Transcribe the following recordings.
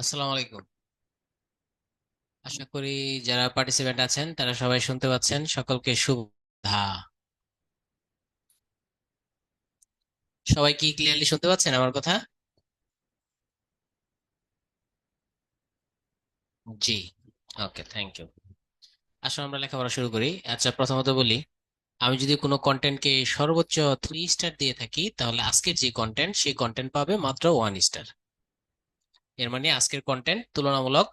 আসসালামু আলাইকুম। আশা করি যারা পার্টিসিপেন্ট আছেন তারা সবাই শুনতে পাচ্ছেন। সকলকে শুভা। সবাই কি ক্লিয়ারলি শুনতে পাচ্ছেন আমার কথা? জি। ওকে, থ্যাংক ইউ। আসলে আমরা লেখাপড়া শুরু করি। আচ্ছা, প্রথমত বলি, আমি যদি কোনো কন্টেন্টকে সর্বোচ্চ 3 স্টার দিয়ে থাকি, তাহলে আজকের যে কন্টেন্ট সেই কন্টেন্ট পাবে মাত্র 1 স্টার। এর মানে আজকের কন্টেন্ট তুলনামূলক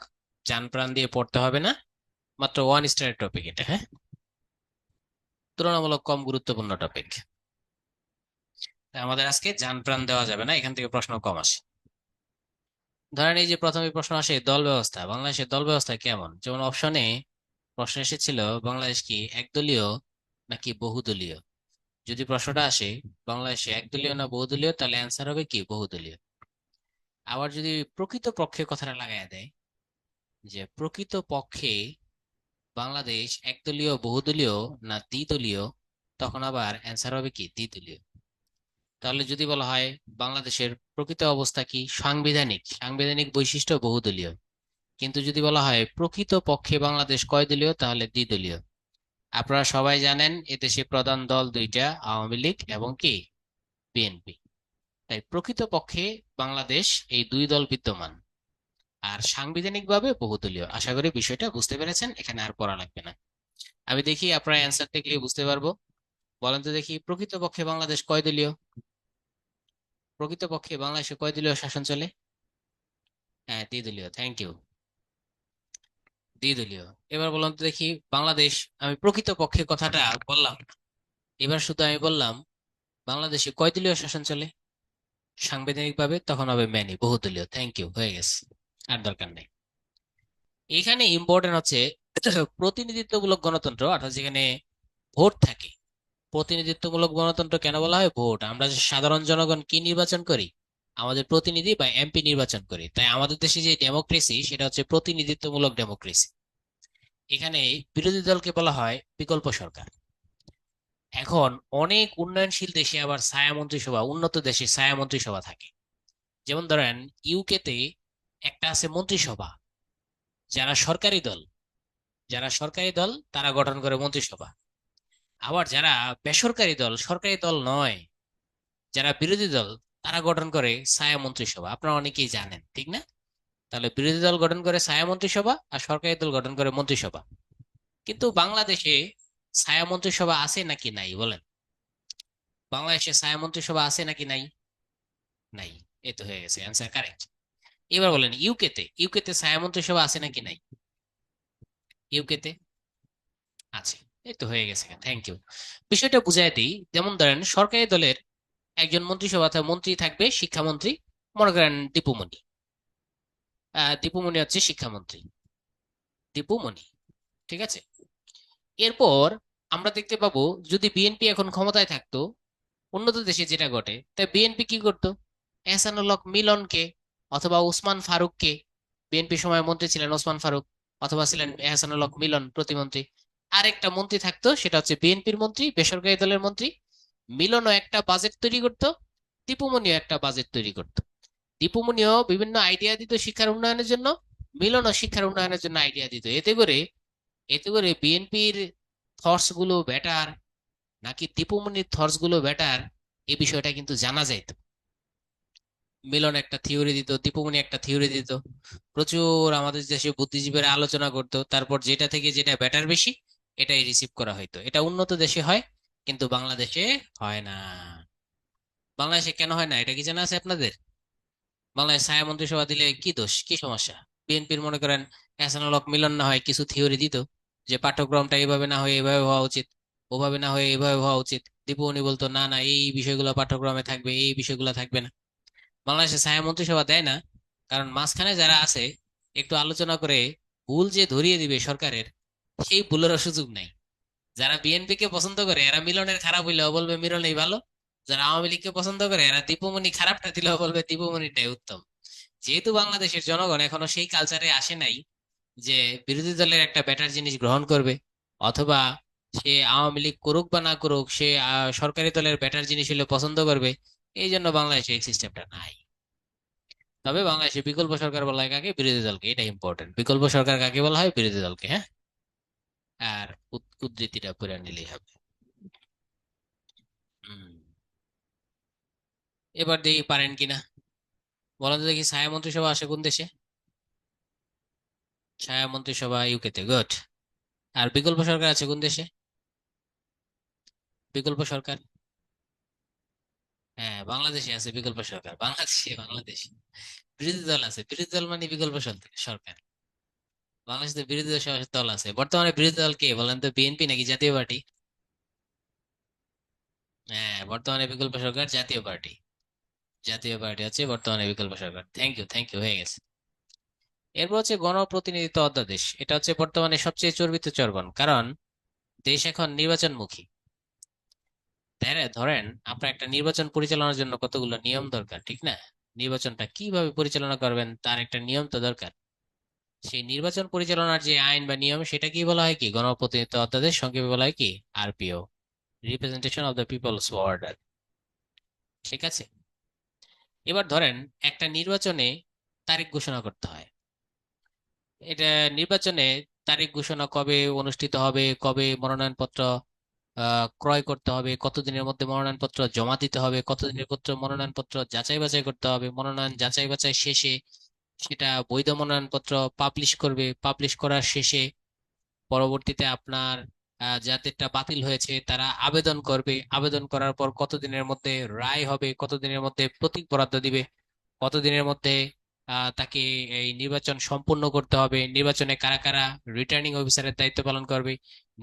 জান প্রাণ দিয়ে পড়তে হবে না, মাত্র 1 স্টারের টপিক এটা, হ্যাঁ। তুলনামূলক কম গুরুত্বপূর্ণ টপিক। আমাদের আজকে জান প্রাণ দেওয়া যাবে না, এখান থেকে প্রশ্ন কম আসে। ধরেন এই যে প্রথমে প্রশ্ন আসে দল ব্যবস্থা, বাংলাদেশের দল ব্যবস্থা কেমন। যেমন অপশনে প্রশ্ন এসেছিল বাংলাদেশ কি একদলীয় নাকি বহুদলীয়। যদি প্রশ্নটা আসে বাংলাদেশে একদলীয় না বহুদলীয়, তাহলে অ্যান্সার হবে কি বহুদলীয়। আবার যদি প্রকৃত পক্ষে কথাটা লাগাই দেয় যে প্রকৃত পক্ষে বাংলাদেশ একদলীয় বহুদলীয় না দ্বিদলীয়, তখন আবার অ্যান্সার হবে কি দ্বিদলীয়। তাহলে যদি বলা হয় বাংলাদেশের প্রকৃত অবস্থা কি সাংবিধানিক সাংবিধানিক বৈশিষ্ট্য বহুদলীয়, কিন্তু যদি বলা হয় প্রকৃত পক্ষে বাংলাদেশ কয় দলীয়, তাহলে দ্বিদলীয়। আপনারা সবাই জানেন এদেশে প্রধান দল দুইটা, আওয়ামী লীগ এবং কি বিএনপি। তাই প্রকৃত পক্ষে বাংলাদেশ এই দুই দল বিদ্যমান, আর সাংবিধানিকভাবে বহুদলীয়। আশা করি বিষয়টা বুঝতে পেরেছেন, এখানে আর পড়া লাগবে না। আমি দেখি আপনারা অ্যান্সার দেখলে বুঝতে পারবো। বলেন তো দেখি, প্রকৃত পক্ষে বাংলাদেশ কয় দলীয়? প্রকৃত পক্ষে বাংলাদেশে কয় দলীয় শাসন চলে? হ্যাঁ, দ্বিদলীয়। Thank you. দ্বিদলীয়। এবার বলুন তো দেখি, বাংলাদেশ, আমি প্রকৃত পক্ষে কথাটা বললাম, এবার শুধু আমি বললাম বাংলাদেশে কয় দলীয় শাসন চলে সাংবিধানিক ভাবে, তখন হবে ম্যানি বহুদলীয়। থ্যাংক ইউ, হয়ে গেছে, আর দরকার নেই। এখানে ইম্পর্টেন্ট হচ্ছে প্রতিনিধিত্বমূলক গণতন্ত্র, অর্থাৎ যেখানে ভোট থাকে। প্রতিনিধিত্বমূলক গণতন্ত্র কেন বলা হয়? ভোট, আমরা যে সাধারণ জনগণ কি নির্বাচন করি? আমাদের প্রতিনিধি বা এমপি নির্বাচন করি। তাই আমাদের দেশে যে ডেমোক্রেসি সেটা হচ্ছে প্রতিনিধিত্বমূলক ডেমোক্রেসি। এখানে বিরোধী দলকে বলা হয় বিকল্প সরকার। এখন অনেক উন্নয়নশীল দেশে আবার ছায়া মন্ত্রিসভা, উন্নত দেশে ছায়া মন্ত্রিসভা থাকে। যেমন ধরেন ইউকে তে একটা আছে মন্ত্রিসভা, যারা সরকারি দল, যারা সরকারি দল তারা গঠন করে মন্ত্রিসভা। আবার যারা বেসরকারি দল, সরকারি দল নয়, যারা বিরোধী দল, তারা গঠন করে ছায়া মন্ত্রিসভা। আপনারা অনেকেই জানেন, ঠিক না? তাহলে বিরোধী দল গঠন করে ছায়া মন্ত্রিসভা আর সরকারি দল গঠন করে মন্ত্রিসভা। কিন্তু বাংলাদেশে ছায়া মন্ত্রিসভা আছে নাকি নাই বলেন? বাংলাদেশে ছায়া মন্ত্রিসভা আছে নাকি নাই? নাই। এই তো হয়ে গেছে, অ্যান্সার কারেক্ট। এবার বলেন ইউকে তে ছায়া মন্ত্রিসভা আছে নাকি নাই? ইউকে তে আছে। এই তো হয়ে গেছে, থ্যাংক ইউ। বিষয়টা বুঝাই দিই। যেমন ধরেন সরকারি দলের একজন মন্ত্রিসভা মন্ত্রী থাকবে, শিক্ষামন্ত্রী। মনে করেন দীপুমণি। দীপুমণি হচ্ছে শিক্ষামন্ত্রী, দীপুমণি। ঠিক আছে। এরপর আমরা দেখতে পাবো যদি বিএনপি এখন ক্ষমতায় থাকতো, উন্নত দেশে যেটা ঘটে, তাই বিএনপি কি করতো? এহসানুল হক মিলনকে অথবা ওসমান ফারুককে, বিএনপি সময় মন্ত্রী ছিলেন ওসমান ফারুক, অথবা ছিলেন এহসানুল হক মিলন প্রতিমন্ত্রী। আরেকটা মন্ত্রী থাকতো, সেটা হচ্ছে বিএনপির মন্ত্রী, বেসরকারি দলের মন্ত্রী। মিলনও একটা বাজেট তৈরি করতো, দীপুমনিও একটা বাজেট তৈরি করতো। দীপুমনিও বিভিন্ন আইডিয়া দিত শিক্ষার উন্নয়নের জন্য, মিলনও শিক্ষার উন্নয়নের জন্য আইডিয়া দিত। এতে করে বিএনপির থটস গুলো বেটার নাকি দীপুমনির থটস গুলো বেটার, এই বিষয়টা কিন্তু জানা যাইতো। মিলন একটা থিওরি দিত, দীপুমনি একটা থিওরি দিত। প্রচুর আমাদের দেশে বুদ্ধিজীবীরা আলোচনা করতো, তারপর যেটা থেকে যেটা বেটার বেশি এটাই রিসিভ করা হইতো। এটা উন্নত দেশে হয়, কিন্তু বাংলাদেশে হয় না। বাংলাদেশে কেন হয় না এটা কি জানা আছে আপনাদের? বাংলাদেশ ছায়া মন্ত্রিসভা দিলে কি দোষ, কি সমস্যা? বিএনপির মনে করেন এহসানুল হক মিলন না হয় কিছু থিওরি দিত, যে পাঠ্যক্রমটা এইভাবে না হয়ে এভাবে হওয়া উচিত, ওভাবে না হয়ে এইভাবে হওয়া উচিত। দীপু উনি বলতো না না, এই বিষয়গুলো পাঠ্যক্রমে থাকবে, এই বিষয়গুলো থাকবে না। বাংলাদেশে ছায়া মন্ত্রিসভা দেয় না, কারণ মাঝখানে যারা আছে একটু আলোচনা করে ভুল যে ধরিয়ে দিবে সরকারের, সেই ভুলেরও সুযোগ নাই। যারা বিএনপি কে পছন্দ করে এরা মিলনের খারাপ হইলেও বলবে মিলনই ভালো। যারা আওয়ামী লীগকে পছন্দ করে এরা দীপুমনি খারাপটা দিলেও বলবে দীপুমনিটাই উত্তম। যেহেতু বাংলাদেশের জনগণ এখনো সেই কালচারে আসে নাই যে বিরোধী দলের একটা বেটার জিনিস গ্রহণ করবে, অথবা সে আওয়ামী লীগ করুক বা না করুক সে সরকারি দলের বেটার জিনিস হলে পছন্দ করবে, এই জন্য বাংলাদেশে এই সিস্টেমটা নাই। তবে বাংলাদেশে বিকল্প সরকার বলা হয় কাকে? বিরোধী দলকে। এটা ইম্পর্টেন্ট, বিকল্প সরকার কাকে বলা হয়? বিরোধী দলকে। হ্যাঁ, আর উদ্ধৃতিটা পড়ে নিলেই হবে। হুম। এবার দেখি পারেন কিনা। বলেন তো দেখি, ছায়া মন্ত্রিসভা আসে কোন দেশে? ছায়া মন্ত্রিসভা ইউকেতে। গুড। আর বিকল্প সরকার আছে কোন দেশে? বিকল্প সরকার, হ্যাঁ বাংলাদেশে আছে বিকল্প সরকার। বাংলাদেশে, বাংলাদেশে বিরোধী দল আছে। বিরোধী দল মানে বিকল্প সরকার। বাংলাদেশে বিরোধী দল আছে। বর্তমানে বিরোধী দল কে বলেন তো? বিএনপি নাকি জাতীয় পার্টি? হ্যাঁ, বর্তমানে বিকল্প সরকার জাতীয় পার্টি। জাতীয় পার্টি হচ্ছে বর্তমানে বিকল্প সরকার। থ্যাংক ইউ, থ্যাংক ইউ, হয়ে গেছে। এরপর হচ্ছে গণপ্রতিনিধিত্ব অধ্যাদেশ। এটা হচ্ছে বর্তমানে সবচেয়ে চর্বিত চর্বণ, কারণ দেশ এখন নির্বাচনমুখী। তাই না? ধরেন আপনার একটা নির্বাচন পরিচালনার জন্য কতগুলো নিয়ম দরকার, ঠিক না? নির্বাচনটা কিভাবে পরিচালনা করবেন তার একটা নিয়ম তো দরকার। সেই নির্বাচন পরিচালনার যে আইন বা নিয়ম, সেটা কি বলা হয়? কি গণপ্রতিনিধিত্ব অধ্যাদেশ, সংক্ষেপে বলা হয় কি RPO, representation of the people's order. ঠিক আছে। এবার ধরেন একটা নির্বাচনে তারিখ ঘোষণা করতে হয়। এটা নির্বাচনে তারিখ ঘোষণা, কবে অনুষ্ঠিত হবে, কবে মনোনয়নপত্র ক্রয় করতে হবে, কতদিনের মধ্যে মনোনয়নপত্র জমা দিতে হবে, কতদিনের পত্র মনোনয়নপত্র যাচাই বাছাই করতে হবে, মনোনয়ন যাচাই বাছাই শেষে সেটা বৈধ মনোনয়নপত্র পাবলিশ করবে, পাবলিশ করার শেষে পরবর্তীতে আপনার যাদেরটা বাতিল হয়েছে তারা আবেদন করবে, আবেদন করার পর কতদিনের মধ্যে রায় হবে, কতদিনের মধ্যে প্রতীক বরাদ্দ দিবে, কতদিনের মধ্যে তাকে এই নির্বাচন সম্পূর্ণ করতে হবে, নির্বাচনে কারা কারা রিটার্নিং অফিসারের দায়িত্ব পালন করবে,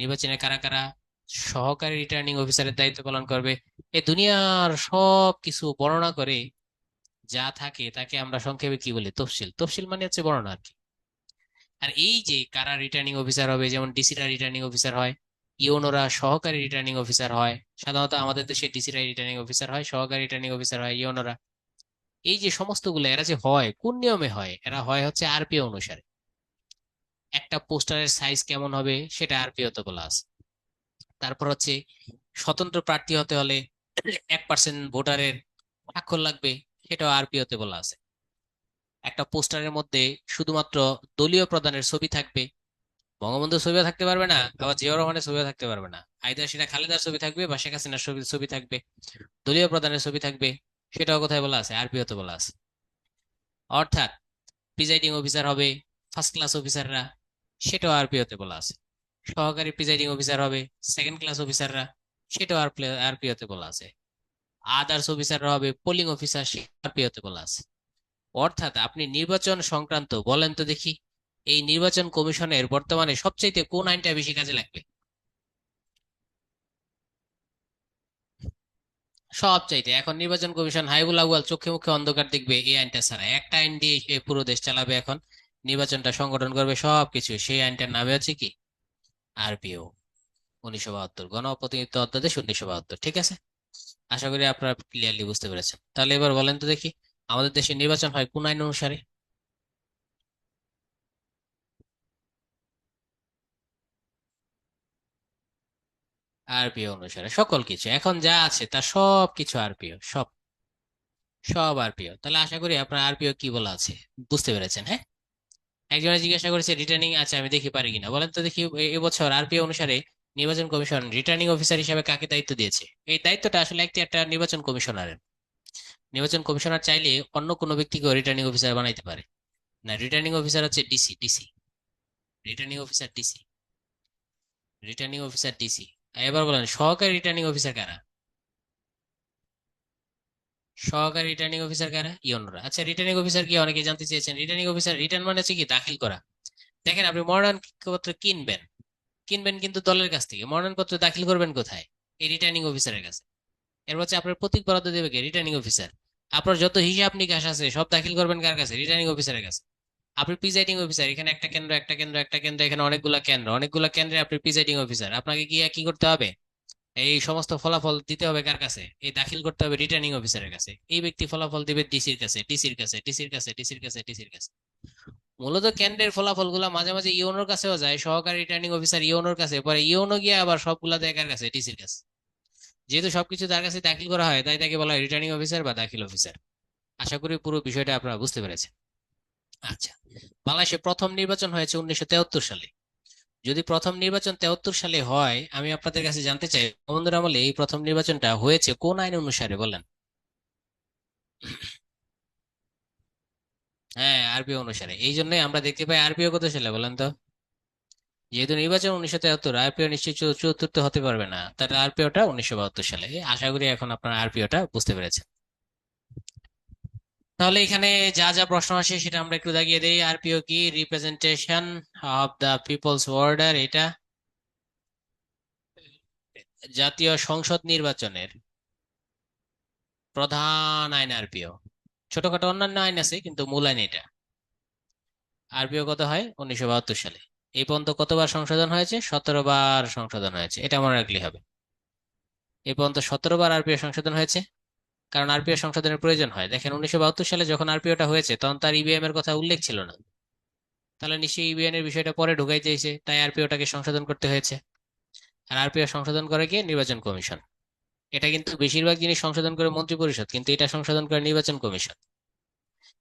নির্বাচনে কারা কারা সহকারী রিটার্নিং অফিসারের দায়িত্ব পালন করবে। এই দুনিয়ার সব কিছু বর্ণনা করে যা থাকে তাকে আমরা সংক্ষেপে কি বলি? তফসিল। তফসিল মানে হচ্ছে বর্ণনা আর কি। আর এই যে কারা রিটার্নিং অফিসার হবে, যেমন ডিসিরা রিটার্নিং অফিসার হয়, ইউনোরা সহকারী রিটার্নিং অফিসার হয়। সাধারণত আমাদের দেশে ডিসিরা রিটার্নিং অফিসার হয়, সহকারী রিটার্নিং অফিসার হয় ইউনোরা। এই যে সমস্তগুলো এরা যে হয় কোন নিয়মে হয়? এরা হয় হচ্ছে আরপিও অনুসারে। একটা পোস্টারের সাইজ কেমন হবে সেটা আরপিও তে বলা আছে। তারপর হচ্ছে স্বতন্ত্র প্রার্থী হতে হলে 1% ভোটারের স্বাক্ষর লাগবে, সেটাও আরপিও তে বলা আছে। একটা পোস্টারের মধ্যে শুধুমাত্র দলীয় প্রধানের ছবি থাকবে, বঙ্গবন্ধুর ছবিও থাকতে পারবে না, আবার জিয়াউর রহমানের ছবিও থাকতে পারবে না। আইদার সেটা খালেদার ছবি থাকবে বা শেখ হাসিনার ছবি ছবি থাকবে, দলীয় প্রধানের ছবি থাকবে। সেটাও কোথায় বলা আছে? আরপিও তে বলা আছে। অর্থাৎ প্রিজাইডিং অফিসার হবে ফার্স্ট ক্লাস অফিসাররা, সেটাও আরপিও তে বলা আছে। সহকারী প্রিজাইডিং অফিসার হবে সেকেন্ড ক্লাস অফিসাররা, সেটাও আরপিও তে বলা আছে। আদার্স অফিসাররা হবে পোলিং অফিসার, আরপিও তে বলা আছে। অর্থাৎ আপনি নির্বাচন সংক্রান্ত বলেন তো দেখি, এই নির্বাচন কমিশনের বর্তমানে সবচাইতে কোন আইনটা বেশি কাজে লাগবে? সবচাইতে এখন নির্বাচন কমিশন হাইবুল আউয়াল চোখে মুখে অন্ধকার দেখবে এই আইনটা ছাড়া। একটা আইন দিয়ে সে পুরো দেশ চালাবে এখন, নির্বাচনটা সংগঠন করবে সবকিছু। সেই আইনটার নামে হচ্ছে কি? আরপিও, 1972, গণপ্রতিনিধিত্ব অধ্যাদেশ 1972। ঠিক আছে, আশা করি আপনারা ক্লিয়ারলি বুঝতে পেরেছেন। তাহলে এবার বলেন তো দেখি, আমাদের দেশে নির্বাচন হয় কোন আইন অনুসারে? আরপিও অনুসারে সকল কিছু, এখন যা আছে তা সব কিছু আরপিও, সব সব আরপিও। তাহলে আশা করি আপনার আরপিও কি বলা আছে বুঝতে পেরেছেন। হ্যাঁ, একজনে জিজ্ঞাসা করেছে রিটার্নিং, আচ্ছা আমি দেখি পারি কিনা। বলেন তো দেখি, এবছর আরপিও অনুসারে নির্বাচন কমিশন রিটার্নিং অফিসার হিসেবে কাকে দায়িত্ব দিয়েছে? এই দায়িত্বটা আসলে একটা নির্বাচন কমিশনারের। নির্বাচন কমিশনার চাইলে অন্য কোনো ব্যক্তিকে রিটার্নিং অফিসার বানাইতে পারে। না, রিটার্নিং অফিসার হচ্ছে DC, DC, returning officer DC, returning officer DC. এবার বলেন সহকারী রিটার্নিং অফিসার কারা? সহকারী রিটার্নিং অফিসার কারা? ইউনরা। আচ্ছা, রিটার্নিং অফিসার কি অনেকে জানতে চেয়েছেন। রিটার্নিং অফিসার, রিটার্ন মানে হচ্ছে কি দাখিল করা। দেখেন আপনি মনোনয়নপত্র কিনবেন, কিনবেন কিন্তু দলের কাছ থেকে। মনোনয়নপত্র দাখিল করবেন কোথায়? এই রিটার্নিং অফিসারের কাছে। এর হচ্ছে আপনার প্রতীক বরাদ্দ দেবে কে? Returning officer. আপনার যত হিসাব নিকাশ আছে সব দাখিল করবেন কার কাছে? রিটার্নিং অফিসারের কাছে। আপনি প্রিজাইডিং অফিসার, এখানে একটা কেন্দ্র, একটা কেন্দ্র, একটা কেন্দ্র, এখানে অনেকগুলা কেন্দ্র, অনেকগুলা কেন্দ্রে আপনি প্রিজাইডিং অফিসার। আপনাকে গিয়ে কি করতে হবে? এই সমস্ত ফলাফল দিতে হবে কার কাছে? এই দাখিল করতে হবে রিটার্নিং অফিসারের কাছে। এই ব্যক্তি ফলাফল দিবে ডিসির কাছে, ডিসির কাছে, ডিসির কাছে, ডিসির কাছে, ডিসির কাছে। মূলত কেন্দ্রের ফলাফল গুলা মাঝে মাঝে ইওনোর কাছেও যায়, সহকারী রিটার্নিং অফিসার ইওনোর কাছে, পরে ইওনো গিয়ে আবার সবগুলা দেয় কার কাছে? ডিসির কাছে। যেহেতু সবকিছু তার কাছে দাখিল করা হয়, তাই তাকে বলা হয় রিটার্নিং অফিসার বা দাখিল অফিসার। আশা করি পুরো বিষয়টা আপনারা বুঝতে পেরেছেন। আচ্ছা, বাংলাদেশে প্রথম নির্বাচন হয়েছে 1973 সালে। যদি প্রথম নির্বাচন 73 সালে হয়, আমি আপনাদের কাছে জানতে চাই বঙ্গবন্ধুর আমলে এই প্রথম নির্বাচনটা হয়েছে কোন আইন অনুসারে বলেন? হ্যাঁ, আরপিও অনুসারে। এই জন্যই আমরা দেখতে পাই আরপিও কত সালে বলেন তো? যেহেতু নির্বাচন 1973, আরপিও নিশ্চয়ই 74 হতে পারবে না, তার আরপিওটা 1972 সালে। আশা করি এখন আপনার আরপিওটা বুঝতে পেরেছেন। তাহলে এখানে যা যা প্রশ্ন আসে সেটা আমরা একটু দাগিয়ে দেই। আরপিও কি? Representation of the people's order, এটা জাতীয় সংসদ নির্বাচনের প্রধান আইন আরপিও। ছোটখাটো অন্যান্য আইন আছে কিন্তু মূল আইন এটা। আরপিও কত হয়? 1972 সালে। এই পর্যন্ত কতবার সংশোধন হয়েছে? 17 বার সংশোধন হয়েছে, এটা মনে রাখলে হবে। এই পর্যন্ত 17 বার আরপিও সংশোধন হয়েছে। কারণ আরপিও সংশোধনের প্রয়োজন হয়। দেখেন, 1972 সালে যখন আরপিওটা হয়েছে তখন তার ইভিএম এর কথা উল্লেখ ছিল না। তাহলে নিশ্চয়ই ইভিএম এর বিষয়টা পরে ঢুকাইতে হয়েছে, তাই আরপিওটাকে সংশোধন করতে হয়েছে। আর আরপিও সংশোধন করে কে? নির্বাচন কমিশন। এটা কিন্তু বেশিরভাগ জিনিস সংশোধন করে মন্ত্রিপরিষদ, কিন্তু এটা সংশোধন করে নির্বাচন কমিশন।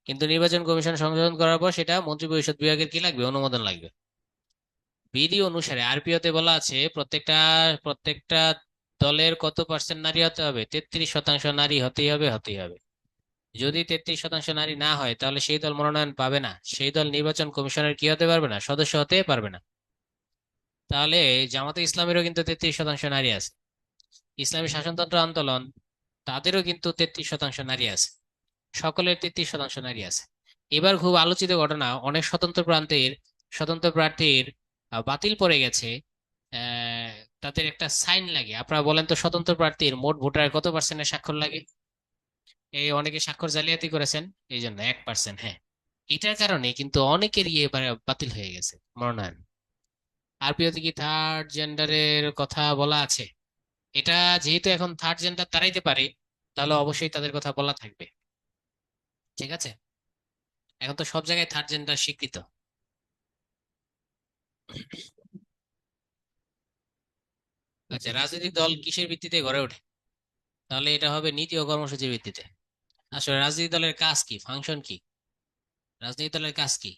কিন্তু নির্বাচন কমিশন সংশোধন করার পর সেটা মন্ত্রিপরিষদ বিভাগের কি লাগবে? অনুমোদন লাগবে। বিধি অনুসারে আরপিওতে বলা আছে প্রত্যেকটা প্রত্যেকটা দলের কত পার্সেন্ট নারী হতে হবে? 33% নারী হতেই হবে, হতেই হবে। যদি 33% নারী না হয় তাহলে সেই দল মনোনয়ন পাবে না, সেই দল নির্বাচন কমিশনের কি হতে পারবে না? সদস্য হতে পারবে না। তাহলে জামাতে ইসলামেরও কিন্তু 33% নারী আছে। ইসলামী শাসনতন্ত্র আন্দোলন, তাদেরও কিন্তু 33% নারী আছে। সকলের 33% নারী আছে। এবার খুব আলোচিত ঘটনা, অনেক স্বতন্ত্র প্রার্থীর বাতিল পড়ে গেছে। আহ, তাদের একটা সাইন লাগে। আপনারা বলেন তো, স্বতন্ত্র প্রার্থীর মোট ভোটারের কত পার্সেন্টের স্বাক্ষর লাগে? এই অনেকে স্বাক্ষর জালিয়াতি করেছেন, এই জন্য 1%। হ্যাঁ, এটার কারণে কিন্তু অনেকের ইয়ে এবারে বাতিল হয়ে গেছে মনোনয়ন। আরপিওতে কি থার্ড জেন্ডারের কথা বলা আছে? এটা যেহেতু এখন থার্ড জেন্ডার তারাইতে পারে, তাহলে অবশ্যই তাদের কথা বলা থাকবে। ঠিক আছে, এখন তো সব জায়গায় থার্ড জেন্ডার স্বীকৃত। আচ্ছা, রাজনৈতিক দল কিসের ভিত্তিতে গড়ে ওঠে? তাহলে এটা হবে নীতি ও কর্মসূচির ভিত্তিতে। আসলে রাজনৈতিক দলের কাজ কি, ফাংশন কি? রাজনৈতিক দলের কাজ কি?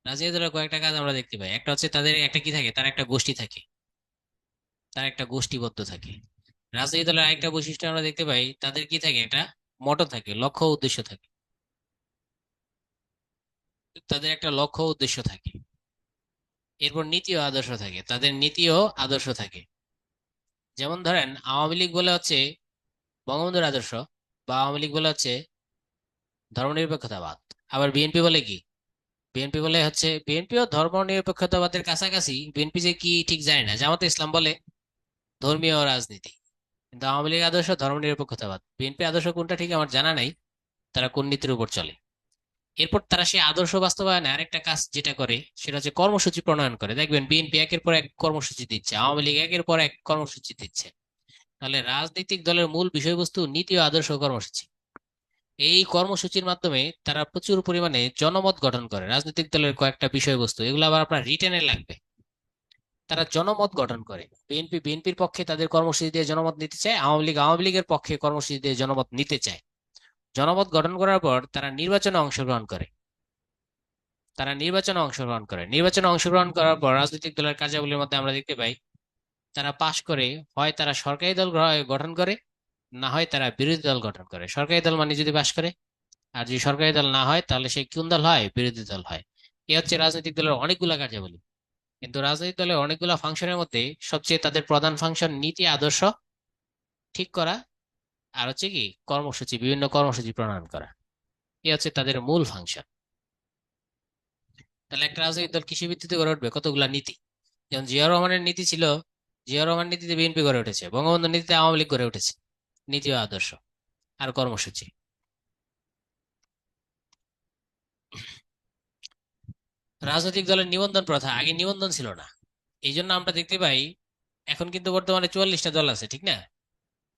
রাজনৈতিক দলের কয়েকটা কাজ আমরা দেখতে পাই। একটা হচ্ছে তাদের একটা কি থাকে, তার একটা গোষ্ঠী থাকে, তার একটা গোষ্ঠীবদ্ধ থাকে। রাজনৈতিক দলের আরেকটা বৈশিষ্ট্য আমরা দেখতে পাই, তাদের কি থাকে, একটা মটো থাকে, লক্ষ্য ও উদ্দেশ্য থাকে। তাদের একটা লক্ষ্য ও উদ্দেশ্য থাকে। এরপর নীতি ও আদর্শ থাকে, তাদের নীতি ও আদর্শ থাকে। যেমন ধরেন, আওয়ামী লীগ বলে হচ্ছে বঙ্গবন্ধুর আদর্শ, বা আওয়ামী লীগ বলে হচ্ছে ধর্মনিরপেক্ষতাবাদ। আবার বিএনপি বলে কি? বিএনপি বলে হচ্ছে, বিএনপিও ধর্মনিরপেক্ষতাবাদের কাছাকাছি, বিএনপি যে কি ঠিক জানি না। জামাতে ইসলাম বলে ধর্মীয় রাজনীতি। কিন্তু আওয়ামী লীগ আদর্শ ধর্মনিরপেক্ষতাবাদ। বিএনপি আদর্শ কোনটা ঠিক আমার জানা নাই, তারা কোন নীতির উপর চলে। এরপর তারা সেই আদর্শ বাস্তবায়নে আরেকটা কাজ যেটা করে সেটা হচ্ছে কর্মসূচি প্রণয়ন করে। দেখবেন বিএনপি একের পর এক কর্মসূচি দিচ্ছে, আওয়ামী লীগ একের পর এক কর্মসূচি দিচ্ছে। তাহলে রাজনৈতিক দলের মূল বিষয়বস্তু নীতি ও আদর্শ কর্মসূচি। এই কর্মসূচির মাধ্যমে তারা প্রচুর পরিমাণে জনমত গঠন করে। রাজনৈতিক দলের কয়েকটা বিষয়বস্তু, এগুলো আবার আপনার রিটেনে লাগবে। তারা জনমত গঠন করে। বিএনপি বিএনপির পক্ষে তাদের কর্মসূচি দিয়ে জনমত নিতে চায়, আওয়ামী লীগ আওয়ামী লীগের পক্ষে কর্মসূচি দিয়ে জনমত নিতে চায়। জনমত গঠন করার পর তারা নির্বাচনে অংশগ্রহণ করে। নির্বাচনে অংশগ্রহণ করার পর রাজনৈতিক দলের কার্যাবলীর মধ্যে আমরা দেখতে পাই তারা পাশ করে, হয় তারা সরকারি দল গঠন করে, না হয় তারা বিরোধী দল গঠন করে। সরকারি দল মানে যদি পাশ করে, আর যদি সরকারি দল না হয় তাহলে সেই কোন দল হয়? বিরোধী দল হয়। এ হচ্ছে রাজনৈতিক দলের অনেকগুলা কার্যাবলী। কিন্তু রাজনৈতিক দলের অনেকগুলা ফাংশনের মধ্যে সবচেয়ে তাদের প্রধান ফাংশন নীতি আদর্শ ঠিক করা, আর হচ্ছে কি কর্মসূচি, বিভিন্ন কর্মসূচি প্রণয়ন করা। এ হচ্ছে তাদের মূল ফাংশন। তাহলে একটা রাজনৈতিক দল কৃষি ভিত্তিতে গড়ে উঠবে কতগুলা নীতি। যেমন জিয়াউর রহমানের নীতি ছিল, জিয়াউর রহমান নীতিতে বিএনপি গড়ে উঠেছে, বঙ্গবন্ধুর নীতিতে আওয়ামী লীগ গড়ে উঠেছে। নীতি ও আদর্শ আর কর্মসূচি। রাজনৈতিক দলের নিবন্ধন প্রথা, আগে নিবন্ধন ছিল না। এই জন্য আমরা দেখতে পাই এখন কিন্তু বর্তমানে 44টা দল আছে, ঠিক না?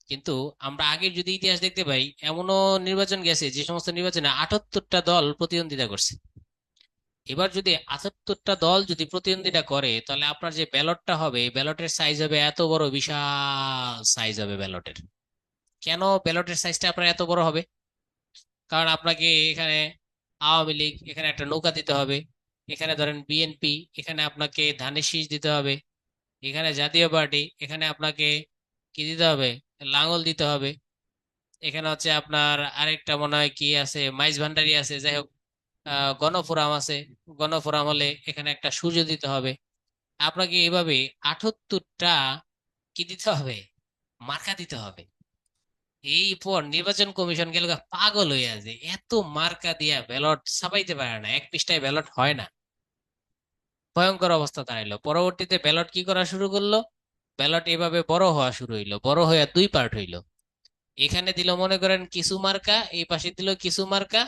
কিন্তু আমরা আগের যদি ইতিহাস দেখতে পাই, এমনও নির্বাচন গেছে যে সমস্ত নির্বাচনে 78টা দল প্রতিদ্বন্দ্বিতা করছে। এবার যদি 78টা দল যদি প্রতিদ্বন্দ্বিতা করে, তাহলে আপনার যে ব্যালটটা হবে, ব্যালটের সাইজ হবে এত বড়, বিশাল সাইজ হবে ব্যালটের। কেন ব্যালটের সাইজটা আপনার এত বড় হবে? কারণ আপনাকে এখানে আওয়ামী লীগ, এখানে একটা নৌকা দিতে হবে, এখানে ধরেন বিএনপি, এখানে আপনাকে ধানের শীষ দিতে হবে, এখানে জাতীয় পার্টি, এখানে আপনাকে কি দিতে হবে, লাঙ্গল দিতে হবে, এখানে হচ্ছে আপনার আরেকটা মনে হয় কি আছে, মাইজ ভান্ডারি আছে, যাই হোক, গণফোরাম আছে, গণফোরাম হলে এখানে একটা সূর্য দিতে হবে। আপনাকে এভাবে 78টা কি দিতে হবে, মার্কা দিতে হবে। এই পর নির্বাচন কমিশন গেল গা পাগল হয়ে আছে, এত মার্কা দিয়া ব্যালট ছাপাইতে পারে না, এক পৃষ্ঠায় ব্যালট হয় না। ভয়ঙ্কর অবস্থা দাঁড়াইলো। পরবর্তীতে ব্যালট কি করা শুরু করলো, ব্যালট এভাবে বড় হওয়া শুরু হইলো, বড় হয়ে দুই পার্ট হইলো। এখানে দিল মনে করেন কিছু মার্কা, এই পাশে দিল কিছু মার্কা,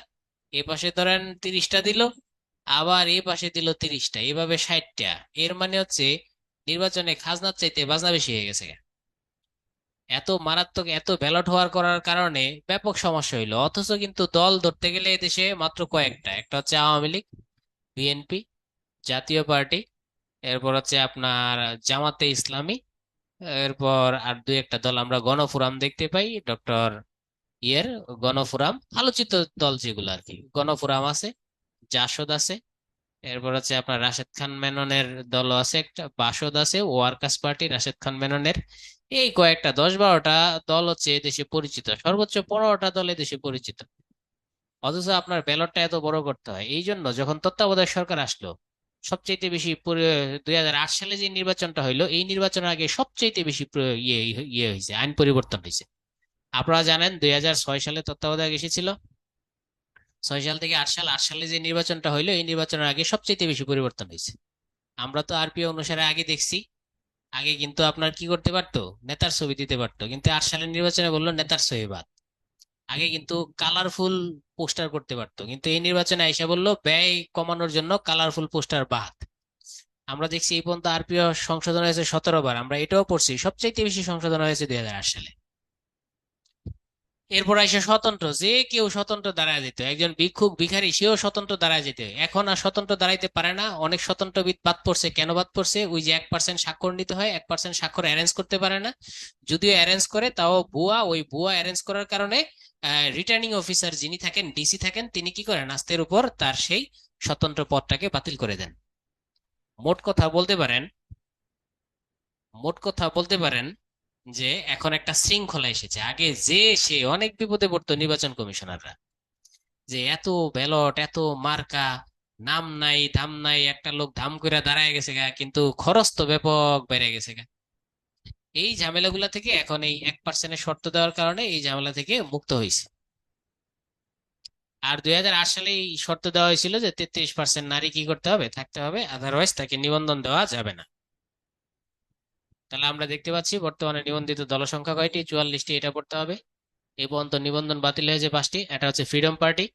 এই পাশে ধরেন 30টা দিল, আবার এই পাশে দিল 30টা, এভাবে 60টা। এর মানে হচ্ছে নির্বাচনে খাজনার চাইতে বাজনা বেশি হয়ে গেছে। এত মারাত্মক, এত ব্যালট হওয়ার করার কারণে ব্যাপক সমস্যা হইলো। অথচ কিন্তু দল ধরতে গেলে এদেশে মাত্র কয়েকটা, একটা হচ্ছে আওয়ামী লীগ, বিএনপি, জাতীয় পার্টি, এরপর হচ্ছে আপনার জামাতে ইসলামী, এরপর আর দুই একটা দল আমরা গণফোরাম দেখতে পাই, ডক্টর ইয়ের গণফোরাম, আলোচিত দল যেগুলো আর কি, গণফোরাম আছে, জাসদ আছে, এরপর হচ্ছে আপনার রাশেদ খান মেননের দল আছে, একটা বাসদ আছে, ওয়ার্কার্স পার্টি রাশেদ খান মেননের। এই কয়েকটা 10-12টা দল হচ্ছে দেশে পরিচিত, সর্বোচ্চ 15টা দল দেশে পরিচিত। অথচ আপনার ব্যালটটা এত বড় করতে হয়। এই জন্য যখন তত্ত্বাবধায়ক সরকার আসলো, সবচেয়ে বেশি 2008 সালে যে নির্বাচনটা হইলো, এই নির্বাচনের আগে সবচেয়ে বেশি ইয়ে হয়েছে, আইন পরিবর্তন হয়েছে। আপনারা জানেন 2006 সালে তত্ত্বাবধায়ক এসেছিল, 6 সাল থেকে 8 সাল, 8 সালে যে নির্বাচনটা হইলো, এই নির্বাচনের আগে সবচেয়ে বেশি পরিবর্তন হয়েছে। আমরা তো আরপিও অনুসারে আগে দেখছি, আগে কিন্তু আপনার কি করতে পারতো, নেতার ছবি দিতে পারতো, কিন্তু 8 সালের নির্বাচনে বললো নেতার ছবি বাদ। আগে কিন্তু কালারফুল পোস্টার করতে পারতো, কিন্তু এই নির্বাচনে আইসা বললো ব্যয় কমানোর জন্য কালারফুল পোস্টার বাদ। আমরা দেখছি এই পর্যন্ত আরপিও সংশোধন হয়েছে 17 বার, আমরা এটাও পড়ছি সবচাইতে বেশি সংশোধন হয়েছে 2008 সালে। এরপর এসে স্বতন্ত্র, যে কেউ স্বতন্ত্র দাঁড়ায় যেত, একজন ভিক্ষুক ভিখারি সেও স্বতন্ত্র দাঁড়ায় যেত। এখন আর স্বতন্ত্র দাঁড়াইতে পারে না, অনেক স্বতন্ত্রবিদ বাদ পড়ছে। কেন বাদ পড়ছে? ওই যে 1% স্বাক্ষর নিতে হয়, 1% স্বাক্ষর অ্যারেঞ্জ করতে পারে না, যদিও অ্যারেঞ্জ করে তাও ভুয়া। ওই ভুয়া অ্যারেঞ্জ করার কারণে রিটার্নিং অফিসার যিনি থাকেন, ডিসি থাকেন, তিনি কি করেন, আস্তের উপর তার সেই স্বতন্ত্র পদটাকে বাতিল করে দেন। মোট কথা বলতে পারেন, মোট কথা বলতে পারেন যে এখন একটা শৃঙ্খলা এসেছে। আগে যে সে অনেক বিপদে পড়তো নির্বাচন কমিশনাররা, যে এত ব্যালট, এত মার্কা, নাম নাই ধাম নাই, একটা লোক ধাম করে দাঁড়ায় গেছে গা, কিন্তু খরচ তো ব্যাপক বেড়ে গেছে গা। এই ঝামেলাগুলা থেকে এখন এই 1%-এর শর্ত দেওয়ার কারণে এই ঝামেলা থেকে মুক্ত হয়েছে। আর 2008 সালে এই শর্ত দেওয়া হয়েছিল যে 33% নারী কি করতে হবে, থাকতে হবে, আদারওয়াইজ তাকে নিবন্ধন দেওয়া যাবে না। তাহলে আমরা দেখতে পাচ্ছি বর্তমানে নিবন্ধিত দলসংখ্যা কয়টি, 44টি, এটা পড়তে হবে। এই পর্যন্ত নিবন্ধন বাতিল হয়েছে 5টি। এটা হচ্ছে ফ্রিডম পার্টি,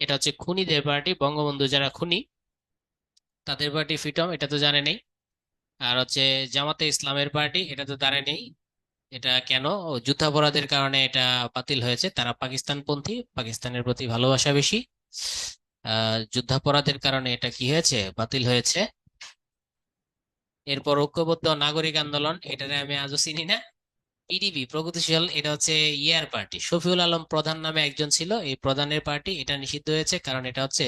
এটা হচ্ছে খুনিদের পার্টি, বঙ্গবন্ধু যারা খুনি তাদের পার্টি ফ্রিডম, এটা তো জানে নেই। আর হচ্ছে জামাতে ইসলামের পার্টি, এটা তো জানে নেই। এটা কেন? ও, যুদ্ধাপরাধের কারণে এটা বাতিল হয়েছে, তারা পাকিস্তানপন্থী, পাকিস্তানের প্রতি ভালোবাসা বেশি। যুদ্ধাপরাধের কারণে এটা কি হয়েছে, বাতিল হয়েছে। এরপর ঐক্যবদ্ধ নাগরিক আন্দোলন, এটারে আমি আজও চিনি না। পিডিপি প্রগতিশীল, এটা হচ্ছে ইয়ার পার্টি, শফিউল আলম প্রধান নামে একজন ছিল, এই প্রধানের পার্টি, এটা নিষিদ্ধ হয়েছে, কারণ এটা হচ্ছে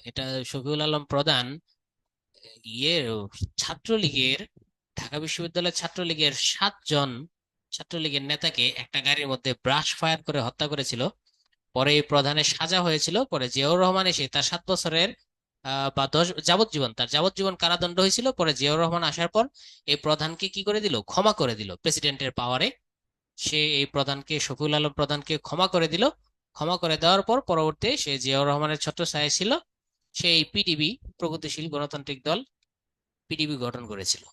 এটা শফিউল আলম প্রধান ইয়ের ছাত্রলীগের, ঢাকা বিশ্ববিদ্যালয়ের ছাত্রলীগের 7 জন ছাত্রলীগের নেতাকে একটা গাড়ির মধ্যে ব্রাশ ফায়ার করে হত্যা করেছিল। পরে এই প্রধানের সাজা হয়েছিল, পরে জিয়াউর রহমান এসে তার 7 বছরের বা যাবজ্জীবন, তার যাবজ্জীবন কারাদণ্ড হয়েছিল। পরে জিয়াউর রহমান আসার পর এই প্রধানকে কি করে দিল, ক্ষমা করে দিল প্রেসিডেন্টের পাওয়ারে। সে এই প্রধানকে, শফিউল আলম প্রধানকে ক্ষমা করে দিল। ক্ষমা করে দেওয়ার পর পরবর্তী সে জিয়াউর রহমানের ছত্রছায়ায় ছিল, সেই পিডিবি, প্রগতিশীল গণতান্ত্রিক দল, পিডিবি গঠন করেছিল।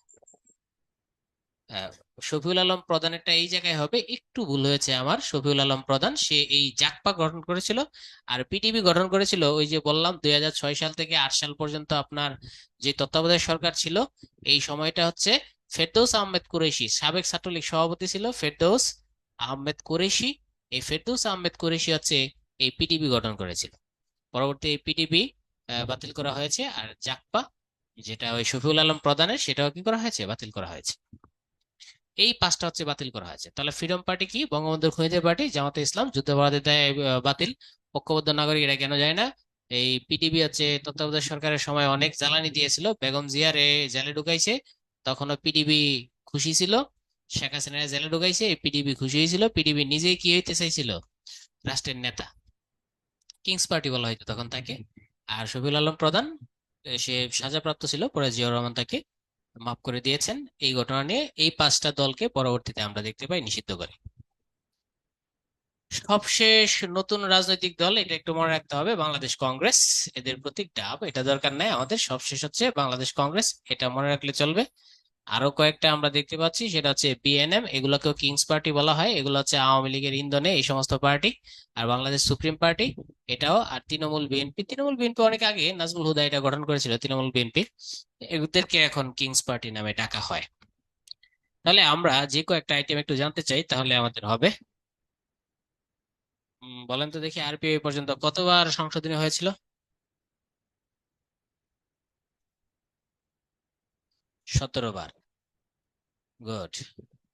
আহ, শফিউল আলম প্রধানেরটা এই জায়গায় হবে, একটু ভুল হয়েছে আমার। শফিউল আলম প্রধান সে এই জাগপা গঠন করেছিল, আর পিটিবি গঠন করেছিল ওই যে বললাম 2006 সাল থেকে 8 সাল পর্যন্ত আপনার যে তত্ত্বাবধায়ক সরকার ছিল, এই সময়টা হচ্ছে ফেরদৌস আহমেদ কুরেশি, সাবেক ছাত্রলীগ সভাপতি ছিল ফেরদৌস আহমেদ কুরেশি। এই ফেরদৌস আহমেদ কুরেশি হচ্ছে এই পিটিবি গঠন করেছিল। পরবর্তী এই পিটিবি বাতিল করা হয়েছে, আর জাগপা যেটা ওই শফিউল আলম প্রধানের, সেটাও কি করা হয়েছে, বাতিল করা হয়েছে। এই পাঁচটা হচ্ছে বাতিল করা হয়েছে। তাহলে ফ্রিডম পার্টি কি? বঙ্গবন্ধুর খুনিদের পার্টি। জামাতে ইসলাম যুদ্ধাপরাধীদের দায় বাতিল। ঐক্যবদ্ধ নাগরিক এরা কেন যায় না? এই পিটিবি হচ্ছে তত্ত্বাবধায়ক সরকারের সময় অনেক জ্বালানি দিয়েছিল, বেগম জিয়ারে জেলে ঢুকাইছে, তখনও পিডিবি খুশি ছিল। শেখ হাসিনা জেলে ঢুকাইছে, এই পিডিবি খুশি হয়েছিল। পিডিবি নিজেই কি হইতে চাইছিল? রাষ্ট্রের নেতা, কিংস পার্টি বলা হয়তো তখন তাকে। আর শফিউল আলম প্রধান, সে সাজাপ্রাপ্ত ছিল, পরে জিয়াউর রহমান তাকে মাফ করে দিয়েছেন। এই ঘটনা নিয়ে এই পাঁচটা দলকে পরবর্তীতে আমরা দেখতে পাই নিষিদ্ধ করে। সবশেষ নতুন রাজনৈতিক দল, এটা একটু মনে রাখতে হবে, বাংলাদেশ কংগ্রেস। এদের প্রতীক ডাব, এটা দরকার নাই আমাদের। সবশেষ হচ্ছে বাংলাদেশ কংগ্রেস, এটা মনে রাখলে চলবে। আরো কয়েকটা আমরা দেখতে পাচ্ছি, সেটা হচ্ছে বিএনএম, এগুলোকেও কিংস পার্টি বলা হয়। এগুলো হচ্ছে আওয়ামী লীগের ইন্ধনে এই সমস্ত পার্টি। আর বাংলাদেশ সুপ্রিম পার্টি, এটাও। আর তৃণমূল বিএনপি, তৃণমূল বিএনপি অনেক আগে নাজমুল হুদা এটা গঠন করেছিল, তৃণমূল বিএনপি। এদেরকে এখন কিংস পার্টি নামে ডাকা হয়। তাহলে আমরা যে কয়েকটা আইটেম একটু জানতে চাই, তাহলে আমাদের হবে। বলেন তো দেখি, আরপিও পর্যন্ত কতবার সংশোধনী হয়েছিল? 17 বার। গুড,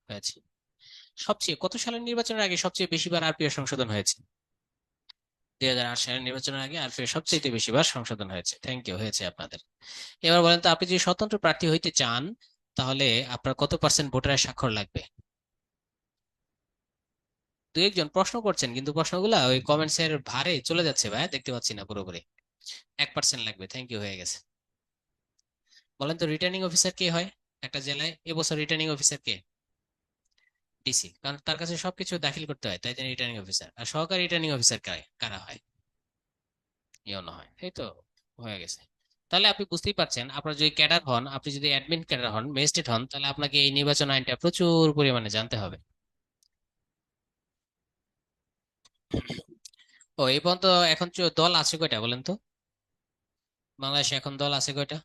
হয়েছে। সবচেয়ে কত সালের নির্বাচনের আগে সবচেয়ে বেশিবার আরপিও সংশোধন হয়েছে? 2008 সালের নির্বাচনের আগে আরপিও সবচেয়ে বেশিবার সংশোধন হয়েছে। থ্যাংক ইউ, হয়েছে আপনাদের। এবার বলেন তো, আপনি যদি স্বতন্ত্র প্রার্থী হইতে চান, তাহলে আপনার কত পার্সেন্ট ভোটারের স্বাক্ষর লাগবে? দু একজন প্রশ্ন করছেন, কিন্তু প্রশ্নগুলা ওই কমেন্টস এর ভারে চলে যাচ্ছে ভাই, দেখতে পাচ্ছি না পুরোপুরি। 1% লাগবে, থ্যাংক ইউ, হয়ে গেছে। বলেন তো, রিটার্নিং অফিসার কে হয় একটা জেলায় এবছর? রিটার্নিং অফিসার কে? ডিসি, কারণ তার কাছে সবকিছু দাখিল করতে হয়, তাই তিনি রিটার্নিং অফিসার। আর সহকারী রিটার্নিং অফিসার কারা কারা হয়? ইউনো হয়, এই তো, হয়ে গেছে। তাহলে আপনি বুঝতেই পারছেন, আপনার যদি ক্যাডার হন, আপনি যদি অ্যাডমিন ক্যাডার হন, ম্যাজিস্ট্রেট হন, তাহলে আপনাকে এই নির্বাচন আইনটা প্রচুর পরিমাণে জানতে হবে। ও, এই পর্যন্ত এখন দল আছে কয়টা বলেন তো? বাংলাদেশে এখন দল আছে কয়টা?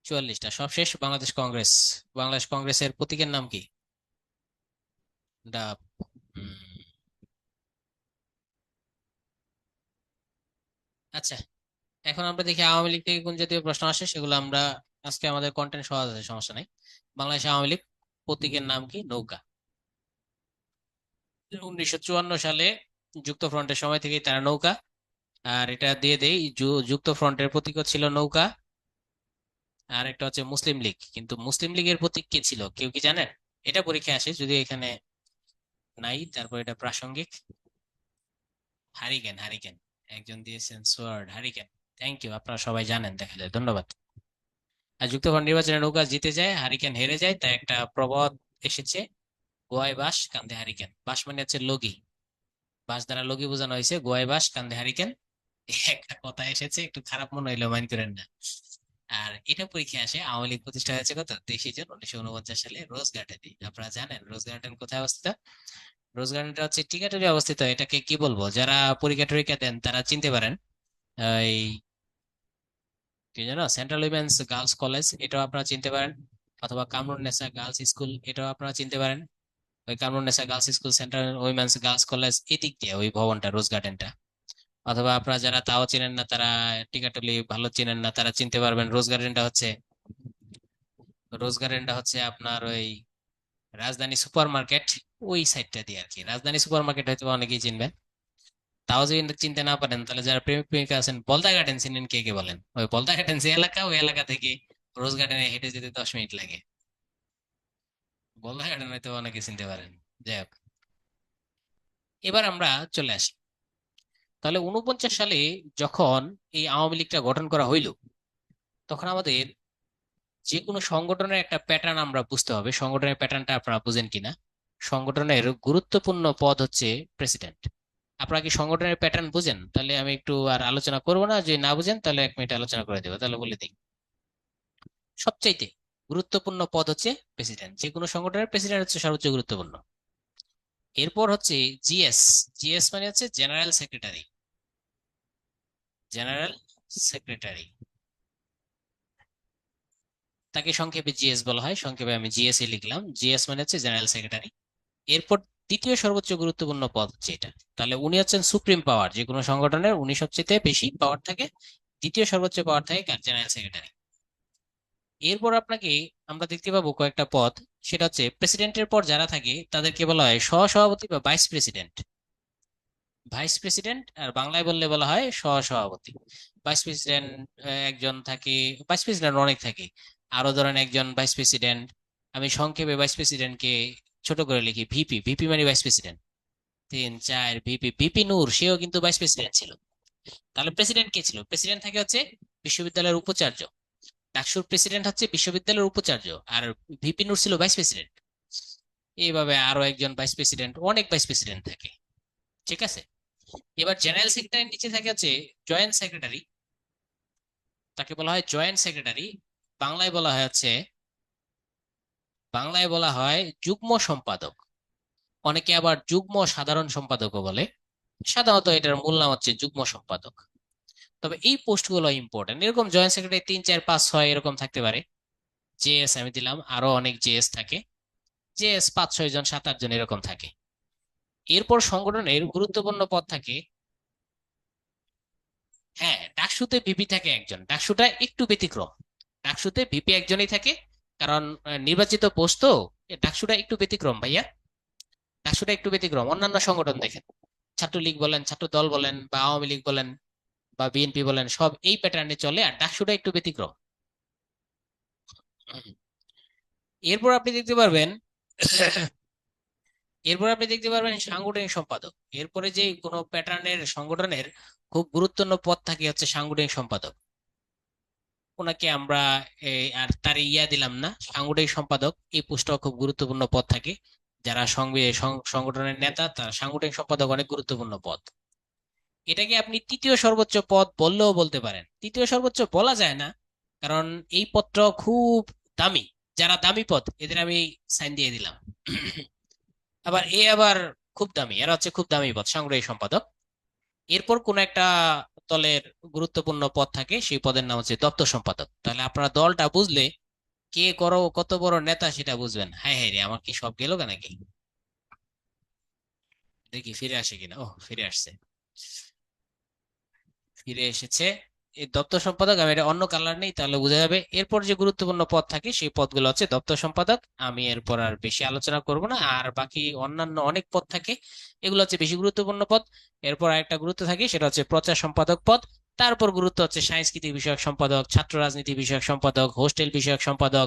44টা। সবশেষ বাংলাদেশ কংগ্রেস। বাংলাদেশ কংগ্রেসের প্রতীকের নাম কি? ডাব। হুম, আচ্ছা। এখন আমরা দেখি আওয়ামী লীগ থেকে কোন জাতীয় প্রশ্ন আসে, সেগুলো আমরা আজকে আমাদের কন্টেন্ট সহজ আছে, সমস্যা নাই। বাংলাদেশ আওয়ামী লীগ প্রতীকের নাম কি? নৌকা। 1954 সালে যুক্ত ফ্রন্টের সময় থেকেই তারা নৌকা। আর এটা দিয়ে দেই, যুক্ত ফ্রন্টের প্রতীকও ছিল নৌকা। আর একটা হচ্ছে মুসলিম লীগ, কিন্তু মুসলিম লীগের প্রতীক কি ছিল কেউ কি জানেন? এটা পরীক্ষায় আসে, যদি এখানে নাই, তারপর এটা প্রাসঙ্গিক। Hurricane, hurricane. একজন দিয়েছেন সোয়ার্ড, হারিকেন। থ্যাংক ইউ, আপনারা সবাই জানেন দেখা যায়, ধন্যবাদ। আর যুক্তফ্রন্ট নির্বাচনে নৌকা জিতে যায়, হারিকেন হেরে যায়, তাই একটা প্রবাদ এসেছে, গোয়ায় বাঁশ কান্দে হারিকেন। বাঁশ মানে হচ্ছে লগি, বাঁশ দ্বারা লগি বোঝানো হয়েছে, গোয়ায় বাঁশ কান্দে হারিকেন। এই একটা কথা এসেছে, একটু খারাপ মনে হইলেও মাইন্ড করেন না। আর এটা পরীক্ষায় আসে, আওয়ামী লীগ প্রতিষ্ঠা হয়েছে কত? 23 জন 1949 সালে রোজ গার্ডেনে। আপনারা জানেন রোজ গার্ডেন কোথায় অবস্থিত? রোজ গার্ডেনটা হচ্ছে টিকাটুলি অবস্থিত। এটাকে কি বলবো, যারা পরীক্ষা টরীক্ষা দেন তারা চিনতে পারেন। এই কি জানো, সেন্ট্রাল উইমেন্স গার্লস কলেজ, এটাও আপনারা চিনতে পারেন। অথবা কামরুন্নেসা গার্লস স্কুল, এটাও আপনারা চিনতে পারেন। ওই Kamrunnesa girls school, central women's girls college, এদিক দিয়ে ওই ভবনটা, রোজ গার্ডেনটা। অথবা আপনারা যারা তাও চিনেন না, তারা টিকাটুলি ভালো চিনেন না, তারা চিনতে পারবেন রোজ গার্ডেনটা হচ্ছে আপনার ওই রাজধানী সুপার মার্কেট, ওই সাইডটা দিয়ে আর কি। রাজধানী সুপার মার্কেট হয়তো বা অনেকেই চিনবেন। তাও যদি চিনতে না পারেন, তাহলে যারা প্রেমিক প্রেমিকা আছেন, বলদা গার্ডেন চিনেন কে কে বলেন? ওই বলদা গার্ডেন যে এলাকা, ওই এলাকা থেকে রোজ গার্ডেনে হেঁটে যেতে 10 মিনিট লাগে। বলদা গার্ডেন হয়তো অনেকে চিনতে পারেন। যাই হোক, এবার আমরা চলে আসি। তাহলে 49 সালে যখন এই আওয়ামী লীগটা গঠন করা হইল, তখন আমাদের যে কোনো সংগঠনের একটা প্যাটার্ন আমরা বুঝতে হবে। সংগঠনের প্যাটার্নটা আপনারা বুঝেন কিনা? সংগঠনের গুরুত্বপূর্ণ পদ হচ্ছে প্রেসিডেন্ট। আপনারা কি সংগঠনের প্যাটার্ন বুঝেন? তাহলে আমি একটু আর আলোচনা করবো না, যদি না বুঝেন তাহলে 1 মিনিট আলোচনা করে দেবো, তাহলে বলে দিই। সবচাইতে গুরুত্বপূর্ণ পদ হচ্ছে প্রেসিডেন্ট, যে কোনো সংগঠনের প্রেসিডেন্ট হচ্ছে সর্বোচ্চ গুরুত্বপূর্ণ। এরপর হচ্ছে জিএস। জিএস মানে হচ্ছে জেনারেল সেক্রেটারি। জেনারেল সেক্রেটারি, তাকে সংক্ষেপে জিএস বলা হয়, সংক্ষেপে আমি জিএস এ লিখলাম। জিএস মানে হচ্ছে জেনারেল সেক্রেটারি। এরপর দ্বিতীয় সর্বোচ্চ গুরুত্বপূর্ণ পদ হচ্ছে এটা। তাহলে উনি হচ্ছেন সুপ্রিম পাওয়ার, যে কোনো সংগঠনের উনি সবচেয়ে বেশি পাওয়ার থাকে। দ্বিতীয় সর্বোচ্চ পাওয়ার থাকে কার? General secretary. এরপর আপনাকে আমরা দেখতে পাবো কয়েকটা পদ। সেটা হচ্ছে প্রেসিডেন্টের পর যারা থাকে তাদেরকে বলা হয় সহসভাপতি বা ভাইস প্রেসিডেন্ট। ভাইস প্রেসিডেন্ট আর বাংলায় বললে বলা হয় সহসভাপতি। ভাইস প্রেসিডেন্ট একজন থাকে, ভাইস প্রেসিডেন্ট অনেক থাকে। আরো ধরেন একজন ভাইস প্রেসিডেন্ট, আমি সংক্ষেপে ভাইস প্রেসিডেন্টকে ছোট করে লিখি ভিপি। ভিপি মানে ভাইস প্রেসিডেন্ট। তিন চার ভিপি। ভিপি নূর সেও কিন্তু ভাইস প্রেসিডেন্ট ছিল। তাহলে প্রেসিডেন্ট কে ছিল? প্রেসিডেন্ট থাকে হচ্ছে বিশ্ববিদ্যালয়ের উপাচার্য। ডাকসুর প্রেসিডেন্ট হচ্ছে বিশ্ববিদ্যালয়ের উপাচার্য, আর ভিপি নূর ছিল ভাইস প্রেসিডেন্ট। এইভাবে আরো একজন ভাইস প্রেসিডেন্ট, অনেক ভাইস প্রেসিডেন্ট থাকে। ঠিক আছে। এবার জেনারেল সেক্রেটারির নিচে থাকে হচ্ছে জয়েন্ট সেক্রেটারি। তাকে বলা হয় জয়েন্ট সেক্রেটারি। বাংলায় বলা হয় হচ্ছে, বাংলায় বলা হয় যুগ্ম সম্পাদক। অনেকে আবার যুগ্ম সাধারণ সম্পাদকও বলে। সাধারণত এটার মূল নাম হচ্ছে যুগ্ম সম্পাদক। তবে এই পোস্ট গুলো ইম্পর্টেন্ট। এরকম জয়েন্ট সেক্রেটারি 3 4 5 6 এরকম থাকতে পারে। জেএস আমি দিলাম, আরো অনেক জেএস থাকে। জেএস 5 6 জন 7 8 জন এরকম থাকে। এরপর সংগঠনের গুরুত্বপূর্ণ পদ থাকে। হ্যাঁ, ডাকসুতে ভিপি থাকে একজন, ডাকসুটা একটু ব্যতিক্রম। ডাকসুতে ভিপি একজনই থাকে, কারণ নির্বাচিত পোস্ট তো। ডাকসুটা একটু ব্যতিক্রম ভাইয়া। ডাকসুটা একটু ব্যতিক্রম অন্যান্য সংগঠন দেখেন। ছাত্রলীগ বলেন, ছাত্র দল বলেন, বা আওয়ামী লীগ বলেন, বা বিএনপি বলেন, সব এই প্যাটার্নে চলে, আর ডাকসুটা একটু ব্যতিক্রম। এরপর আপনি দেখতে পারবেন এরপর আপনি দেখতে পারবেন সাংগঠনিক সম্পাদক। এরপরে যে কোনো প্যাটার্নের সংগঠনের খুব গুরুত্বপূর্ণ পদ থাকে হচ্ছে সাংগঠনিক সম্পাদক। ওনাকে আমরা আর তার ইয়া দিলাম না, সাংগঠনিক সম্পাদক এই পোস্টটাও খুব গুরুত্বপূর্ণ পদ থাকে। যারা সংগঠনের নেতা, তার সাংগঠনিক সম্পাদক অনেক গুরুত্বপূর্ণ পদ। এটাকে আপনি তৃতীয় সর্বোচ্চ পদ বললেও বলতে পারেন। তৃতীয় সর্বোচ্চ বলা যায় না, কারণ এই পদটা খুব দামি। যারা দামি পদ এদের আমি সাইন দিয়ে দিলাম। আবার খুব দামি, এরা হচ্ছে খুব দামি পদ, সাংগঠনিক সম্পাদক। এরপর কোন একটা দলের গুরুত্বপূর্ণ পদ থাকে, সেই পদের নাম হচ্ছে দপ্তর সম্পাদক। তাহলে আপনারা দলটা বুঝলে কে করো কত বড় নেতা সেটা বুঝবেন। হায় হায় রে, আমার কি সব গেল নাকি? দেখি ফিরে আসে কিনা। ও, ফিরে আসছে, ফিরে এসেছে। এই দপ্তর সম্পাদক, আমি এটা অন্য কালার নেই তাহলে বোঝা যাবে। এরপর যে গুরুত্বপূর্ণ পদ থাকে সেই পদগুলো হচ্ছে দপ্তর সম্পাদক। আমি এরপর আর বেশি আলোচনা করব না। আর বাকি অন্যান্য অনেক পদ থাকে, এগুলো হচ্ছে বেশি গুরুত্বপূর্ণ পদ। এরপর আরেকটা গুরুত্ব থাকে, সেটা হচ্ছে প্রচার সম্পাদক পদ। তারপর গুরুত্ব হচ্ছে সাংস্কৃতিক বিষয়ক সম্পাদক, ছাত্র রাজনীতি বিষয়ক সম্পাদক, হোস্টেল বিষয়ক সম্পাদক,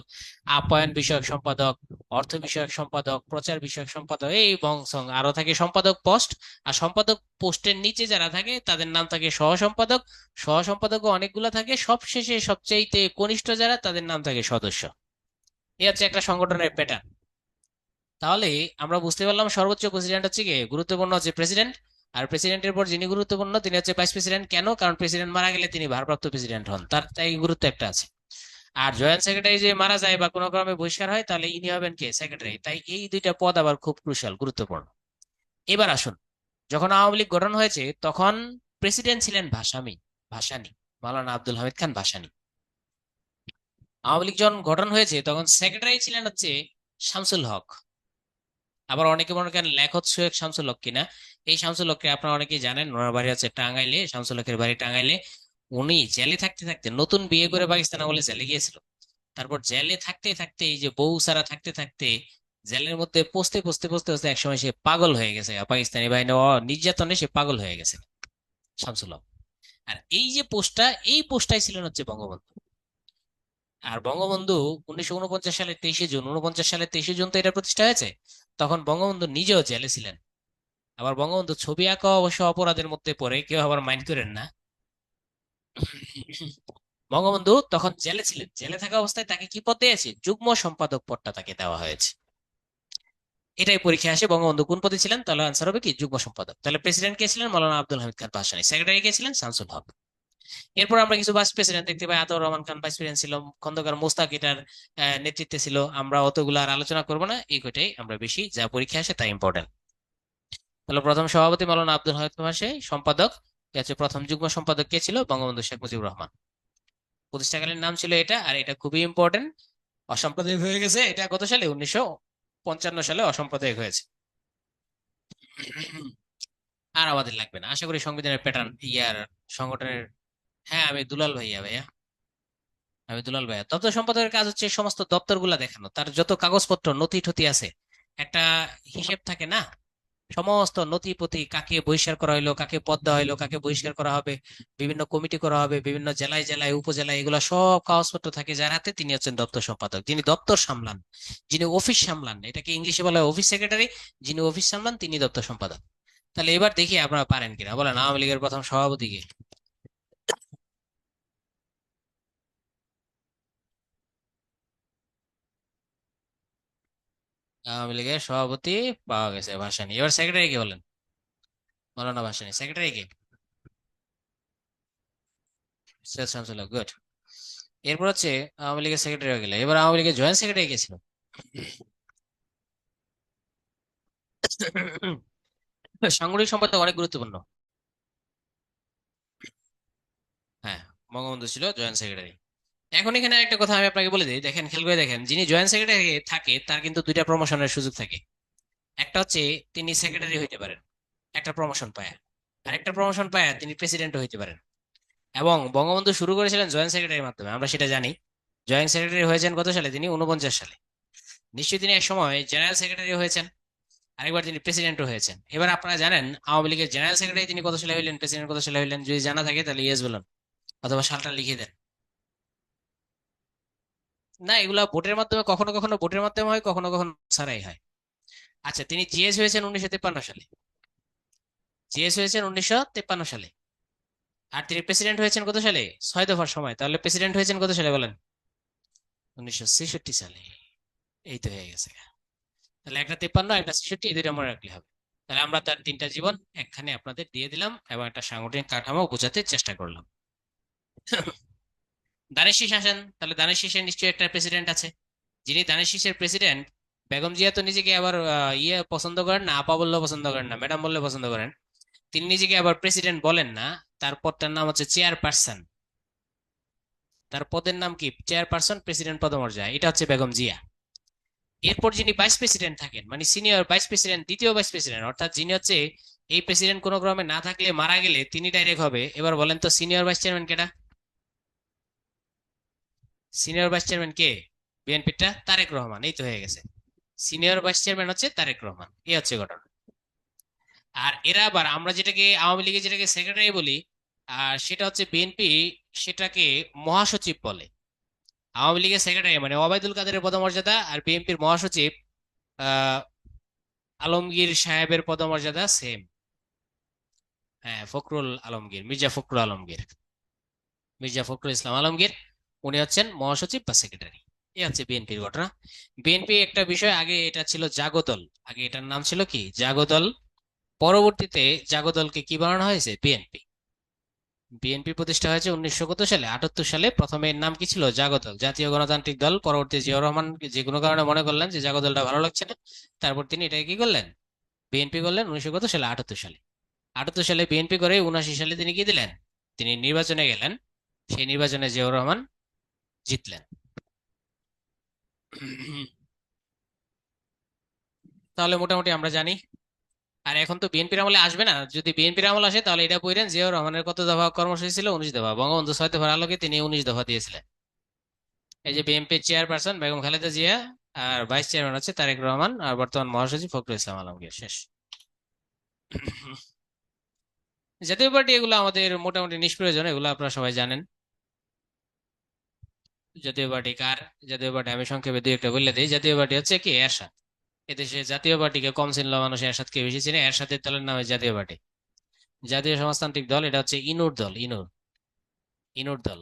আপ্যায়ন বিষয়ক সম্পাদক, অর্থ বিষয়ক সম্পাদক, প্রচার বিষয়ক সম্পাদক, এই বংশং আরো থাকে সম্পাদক পোস্ট। আর সম্পাদক পোস্টের নিচে যারা থাকে তাদের নাম থাকে সহ সম্পাদক। সহ সম্পাদকও অনেকগুলো থাকে, সবশেষে সবচাইতে কনিষ্ঠ যারা তাদের নাম থাকে সদস্য। এই হচ্ছে একটা সংগঠনের প্যাটার্ন। তাহলে আমরা বুঝতে পারলাম সর্বোচ্চ প্রেসিডেন্ট হচ্ছে কি গুরুত্বপূর্ণ হচ্ছে প্রেসিডেন্ট। আর প্রেসিডেন্টের পর যিনি গুরুত্বপূর্ণ তিনি হচ্ছে ভাইস প্রেসিডেন্ট। কেন? কারণ প্রেসিডেন্ট মারা গেলে তিনি ভারপ্রাপ্ত প্রেসিডেন্ট হন, তার তাই গুরুত্ব একটা আছে। আর জয়েন্ট সেক্রেটারি যে মারা যায় বা কোনো কারণে বহিষ্কার হয়, তাহলে ইনি হবেন কে? সেক্রেটারি। তাই এই দুইটা পদ আবার খুব ক্রুশাল, গুরুত্বপূর্ণ। এবার আসুন, যখন আওয়ামী লীগ গঠন হয়েছে তখন প্রেসিডেন্ট ছিলেন ভাসানী, মাওলানা আব্দুল হামিদ খান ভাসানী। আওয়ামী লীগ যখন গঠন হয়েছে তখন সেক্রেটারি ছিলেন হচ্ছে শামসুল হক। আবার অনেকে মনে করেন লেখক সৈয়দ শামসুল হক কিনা। এই শামসুল হককে আপনারা অনেকেই জানেন, ওনার বাড়ি হচ্ছে টাঙ্গাইলে, শামসুল হকের বাড়ি টাঙ্গাইলে। উনি জেলে থাকতে থাকতে, নতুন বিয়ে করে পাকিস্তানে বলে জেলে গিয়েছিল। তারপর জেলে থাকতে থাকতে, এই যে বউ সারা থাকতে থাকতে, জেলের মধ্যে পচতে পচতে পচতে পচতে একসময় সে পাগল হয়ে গেছে, পাকিস্তানি বাহিনী নির্যাতনে সে পাগল হয়ে গেছে শামসুল হক। আর এই যে পোস্টটা, এই পোস্টটাই ছিলেন হচ্ছে বঙ্গবন্ধু। আর বঙ্গবন্ধু 1949 সালের 23 জুন তো এটা প্রতিষ্ঠা হয়েছে। তখন বঙ্গবন্ধু নিজেও জেলে ছিলেন। আবার বঙ্গবন্ধু ছবি আঁকা অবশ্য অপরাধের মধ্যে পড়ে, কেউ আবার মাইন্ড করেন না। বঙ্গবন্ধু তখন জেলে ছিলেন, জেলে থাকা অবস্থায় তাকে কি পদ দিয়েছে? যুগ্ম সম্পাদক পদটা তাকে দেওয়া হয়েছে। এটাই পরীক্ষা আসে বঙ্গবন্ধু কোন পদে ছিলেন, তাহলে আনসার হবে কি যুগ্ম সম্পাদক। তাহলে প্রেসিডেন্ট কে ছিলেন? মাওলানা আব্দুল হামিদ খান ভাসানী। সেক্রেটারি কে ছিলেন? শামসুল হক। এরপর আমরা কিছু ভাইস প্রেসিডেন্ট দেখতে পাই। আতাউর রহমান খান ভাইস প্রেসিডেন্ট ছিল, খন্দকার মোস্তাক এটার নেতৃত্বে ছিল। আমরা অতগুলো আর আলোচনা করব না, এই কয়টাই আমরা বেশি যা পরীক্ষা আসে তা ইম্পর্টেন্ট। তাহলে প্রথম সভাপতি মাওলানা আব্দুল হামিদ ভাসানী, সম্পাদক এ হচ্ছে প্রথম যুগ্ম সম্পাদক কে ছিল? বঙ্গবন্ধু শেখ মুজিবুর রহমান। প্রতিষ্ঠাকালীন নাম ছিল এটা, আর এটা খুবই ইম্পর্টেন্ট। অসাম্প্রদায়িক হয়ে গেছে এটা কত সালে? 1955 সালে অসাম্প্রদায়িক হয়েছে। আর আমাদের লাগবে না আশা করি সংবিধানের প্যাটার্ন ইয়ার সংগঠনের। হ্যাঁ, আমি দুলাল ভাইয়া ভাইয়া। আমি দুলাল ভাইয়া। দপ্তর সম্পাদকের কাজ হচ্ছে সমস্ত দপ্তরগুলা দেখানো, তার যত কাগজপত্র নথি টথি আছে, একটা হিসেব থাকে না, সমস্ত নথিপতি, কাকে বহিষ্কার করা হইলো, কাকে পদ দেওয়া হইলো, কাকে বহিষ্কার করা হবে, বিভিন্ন কমিটি করা হবে বিভিন্ন জেলায় জেলায় উপজেলায়, এগুলো সব কাগজপত্র থাকে যার হাতে, তিনি হচ্ছেন দপ্তর সম্পাদক, যিনি দপ্তর সামলান, যিনি অফিস সামলান, এটাকে ইংলিশে বলা হয় অফিস সেক্রেটারি। যিনি অফিস সামলান তিনি দপ্তর সম্পাদক। তাহলে এবার দেখি আপনারা পারেন কিনা, বলেন আওয়ামী লীগের প্রথম সভাপতি কে? আওয়ামী লীগের সভাপতি পাওয়া গেছে, ভাসানী। এবার সেক্রেটারি কে বলেন? মৌলানা ভাসানী। সেক্রেটারি কে? সৈয়দ শামসুল হক, গুড। এরপর হচ্ছে আওয়ামী লীগের সেক্রেটারি হয়ে গেলে, এবার আওয়ামী লীগের জয়েন্ট সেক্রেটারি কে ছিল? সাংগঠনিক সম্পাদক অনেক গুরুত্বপূর্ণ। হ্যাঁ, বঙ্গবন্ধু ছিল জয়েন্ট সেক্রেটারি। এখন এখানে একটা কথা আমি আপনাকে বলে দিই, দেখেন খেয়াল করে দেখেন, যিনি জয়েন্ট সেক্রেটারি থাকে তার কিন্তু দুইটা প্রমোশনের সুযোগ থাকে। একটা হচ্ছে তিনি সেক্রেটারি হইতে পারেন, একটা প্রমোশন পায়। আর একটা প্রমোশন পায় তিনি প্রেসিডেন্টও হইতে পারেন। এবং বঙ্গবন্ধু শুরু করেছিলেন জয়েন্ট সেক্রেটারির মাধ্যমে, আমরা সেটা জানি। জয়েন্ট সেক্রেটারি হয়েছেন কত সালে? তিনি 49 সালে। নিশ্চয়ই তিনি এক সময় জেনারেল সেক্রেটারি হয়েছেন, আরেকবার তিনি প্রেসিডেন্টও হয়েছেন। এবার আপনারা জানেন আওয়ামী লীগের জেনারেল সেক্রেটারি তিনি কত সালে হইলেন, প্রেসিডেন্ট কত সালে হইলেন? যদি জানা থাকে তাহলে ইয়েস বলুন, অথবা সালটা লিখে দেন। না, এগুলা ভোটের মাধ্যমে, কখনো কখনো ভোটের মাধ্যমে হয়, কখনো কখনো ছাড়াই হয়। আচ্ছা, তিনি জিএস হয়েছেন 1953 সালে। জিএস হয়েছেন 1953 সালে। আর তিনি প্রেসিডেন্ট হয়েছেন কত সালে? 6 দফার সময়। তাহলে প্রেসিডেন্ট হয়েছেন কত সালে বলেন? 1966 সালে। এই তো হয়ে গেছে। তাহলে একটা 53, একটা 66, এই দুইটা মনে রাখলে হবে। তাহলে আমরা তার তিনটা জীবন একখানে আপনাদের দিয়ে দিলাম এবং একটা সাংগঠনিক কাঠামো বোঝাতে চেষ্টা করলাম। দানের শীষ আসেন, তাহলে দানের শীষের নিশ্চয়ই একটা প্রেসিডেন্ট আছে। যিনি দানের শীষের প্রেসিডেন্ট, বেগম জিয়া তো নিজেকে আবার ইয়ে পছন্দ করেন না, আপা বললেও পছন্দ করেন না, ম্যাডাম বললে পছন্দ করেন। তিনি নিজেকে আবার প্রেসিডেন্ট বলেন না, তার পদটার নাম হচ্ছে চেয়ারপারসন। তার পদের নাম কি? চেয়ারপারসন, প্রেসিডেন্ট পদমর্যাদা, এটা হচ্ছে বেগম জিয়া। এরপর যিনি ভাইস প্রেসিডেন্ট থাকেন, মানে সিনিয়র ভাইস প্রেসিডেন্ট, দ্বিতীয় ভাইস প্রেসিডেন্ট, অর্থাৎ যিনি হচ্ছে এই প্রেসিডেন্ট কোনো ক্রমে না থাকলে, মারা গেলে তিনি ডাইরেক্ট হবে। এবার বলেন তো সিনিয়র ভাইস চেয়ারম্যান কেটা? সিনিয়র ভাইস চেয়ারম্যান কে? বিএনপিটা তারেক রহমান, এই তো হয়ে গেছে। সিনিয়র ভাইস চেয়ারম্যান হচ্ছে তারেক রহমান, এই হচ্ছে ঘটনা। আর এরা আবার, আমরা যেটাকে আওয়ামী লীগের যেটাকে সেক্রেটারি বলি, আর সেটা হচ্ছে বিএনপি সেটাকে মহাসচিব বলে। আওয়ামী লীগের সেক্রেটারি মানে ওবায়দুল কাদেরের পদমর্যাদা, আর বিএনপির মহাসচিব আহ আলমগীর সাহেবের পদমর্যাদা সেম। হ্যাঁ, ফখরুল আলমগীর, মির্জা ফখরুল আলমগীর, মির্জা ফখরুল ইসলাম আলমগীর, উনি হচ্ছেন মহাসচিব বা সেক্রেটারি। এই হচ্ছে বিএনপির ঘটনা। বিএনপি একটা বিষয়, আগে এটা ছিল জাগদল, আগে এটার নাম ছিল কি? জাগদল। পরবর্তীতে জাগদলকে কি বানানো হয়েছে? বিএনপি। বিএনপি প্রতিষ্ঠা হয়েছে 1900 কত সালে? 78 সালে। প্রথমে এর নাম কি ছিল? জাগদল, জাতীয় গণতান্ত্রিক দল। পরবর্তী জিয়াউর রহমান যে কোনো কারণে মনে করলেন যে জাগদলটা ভালো লাগছে না, তারপর তিনি এটাকে কি করলেন? বিএনপি করলেন 1900 কত সালে? 78 সালে। 78 সালে বিএনপি করে 79 সালে তিনি কি দিলেন? তিনি নির্বাচনে গেলেন। সেই নির্বাচনে জিয়াউর রহমান জিতলেন। তাহলে মোটামুটি আমরা জানি। আর এখন তো বিএনপির আমলে আসবে না, যদি বিএনপির আমল আসে তাহলে এটা পড়েন, জিয়াউর রহমানের কত দফা কর্মসূচি ছিল? 19 দফা। বঙ্গবন্ধু 6 দফার আলোকে তিনি 19 দফা দিয়েছিলেন। এই যে বিএনপির চেয়ারপারসন বেগম খালেদা জিয়া, আর ভাইস চেয়ারম্যান হচ্ছে তারেক রহমান, আর বর্তমান মহাসচিব ফখরুল ইসলাম আলমগীর। শেষ। জাতীয় পার্টি এগুলো আমাদের মোটামুটি নিষ্প্রয়োজন, এগুলো আপনারা সবাই জানেন। জাতীয় পার্টি কার? জাতীয় পার্টি আমি সংক্ষেপে দুই একটা বলে দিই। জাতীয় পার্টি হচ্ছে কি? এরশাদ। এদেশে জাতীয় পার্টিকে কম চিনল মানুষ, এরশাদকে বেশি চিনে। এরশাদের দলের নাম হচ্ছে জাতীয় পার্টি। জাতীয় সমাজতান্ত্রিক দল এটা হচ্ছে ইনুর দল, ইনুর, ইনুর দল।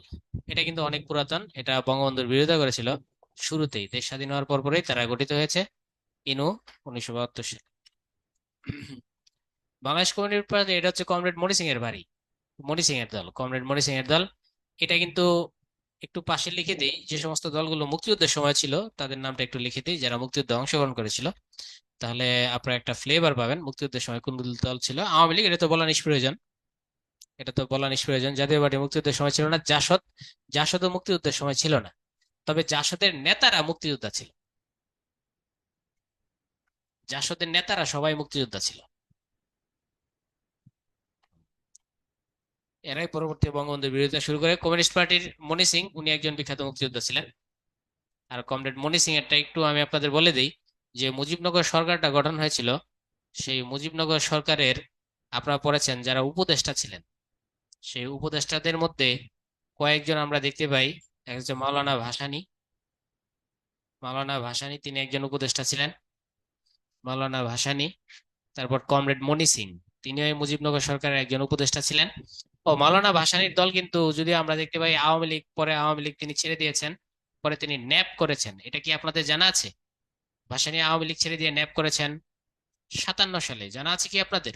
এটা কিন্তু অনেক পুরাতন, এটা বঙ্গবন্ধুর বিরোধিতা করেছিল শুরুতেই, দেশ স্বাধীন হওয়ার পরপরই তারা গঠিত হয়েছে। ইনু 1972 সালে। বাংলাদেশ কমিউনিস্ট পার্টি এটা হচ্ছে কমরেড মনি সিং এর বাড়ি, মনি সিং এর দল, কমরেড মনি সিং এর দল। এটা কিন্তু একটু পাশে লিখে দিই, যে সমস্ত দলগুলো মুক্তিযুদ্ধের সময় ছিল তাদের নামটা একটু লিখে দিই, যারা মুক্তিযুদ্ধে অংশগ্রহণ করেছিল। তাহলে আপনারা একটা ফ্লেভার পাবেন মুক্তিযুদ্ধের সময় কোন দল ছিল। আওয়ামী লীগ এটা তো বলা নিষ্প্রয়োজন, এটা তো বলা নিষ্প্রয়োজন। জাতীয় পার্টি মুক্তিযুদ্ধের সময় ছিল না। জাসদ, জাসদও মুক্তিযুদ্ধের সময় ছিল না, তবে জাসদের নেতারা মুক্তিযোদ্ধা ছিল। জাসদের নেতারা সবাই মুক্তিযোদ্ধা ছিল। এরাই পরবর্তী বঙ্গবন্ধুর বিরোধিতা শুরু করে। কমিউনিস্ট পার্টির মনি সিং, উনি একজন বিখ্যাত মুক্তিযোদ্ধা ছিলেন। আর কমরেড মনি সিং এরটা একটু আমি আপনাদের বলে দিই, যে মুজিবনগর সরকারটা গঠন হয়েছিল, সেই মুজিবনগর সরকারের আপনারা পড়েছেন যারা উপদেষ্টা ছিলেন, সেই উপদেষ্টাদের মধ্যে কয়েকজন আমরা দেখতে পাই। এক হচ্ছে মাওলানা ভাসানী। মাওলানা ভাসানী তিনি একজন উপদেষ্টা ছিলেন, মাওলানা ভাসানী। তারপর কমরেড মনি সিং, তিনিও এই মুজিবনগর সরকারের একজন উপদেষ্টা ছিলেন। ও মাওলানা ভাসানীর দল কিন্তু, যদি আমরা দেখতে পাই আওয়ামী লীগ, পরে আওয়ামী লীগ তিনি ছেড়ে দিয়েছেন, পরে তিনি ন্যাপ করেছেন, এটা কি আপনাদের জানা আছে? ভাসানী আওয়ামী লীগ ছেড়ে দিয়ে ন্যাপ করেছেন 57 সালে, জানা আছে কি আপনাদের?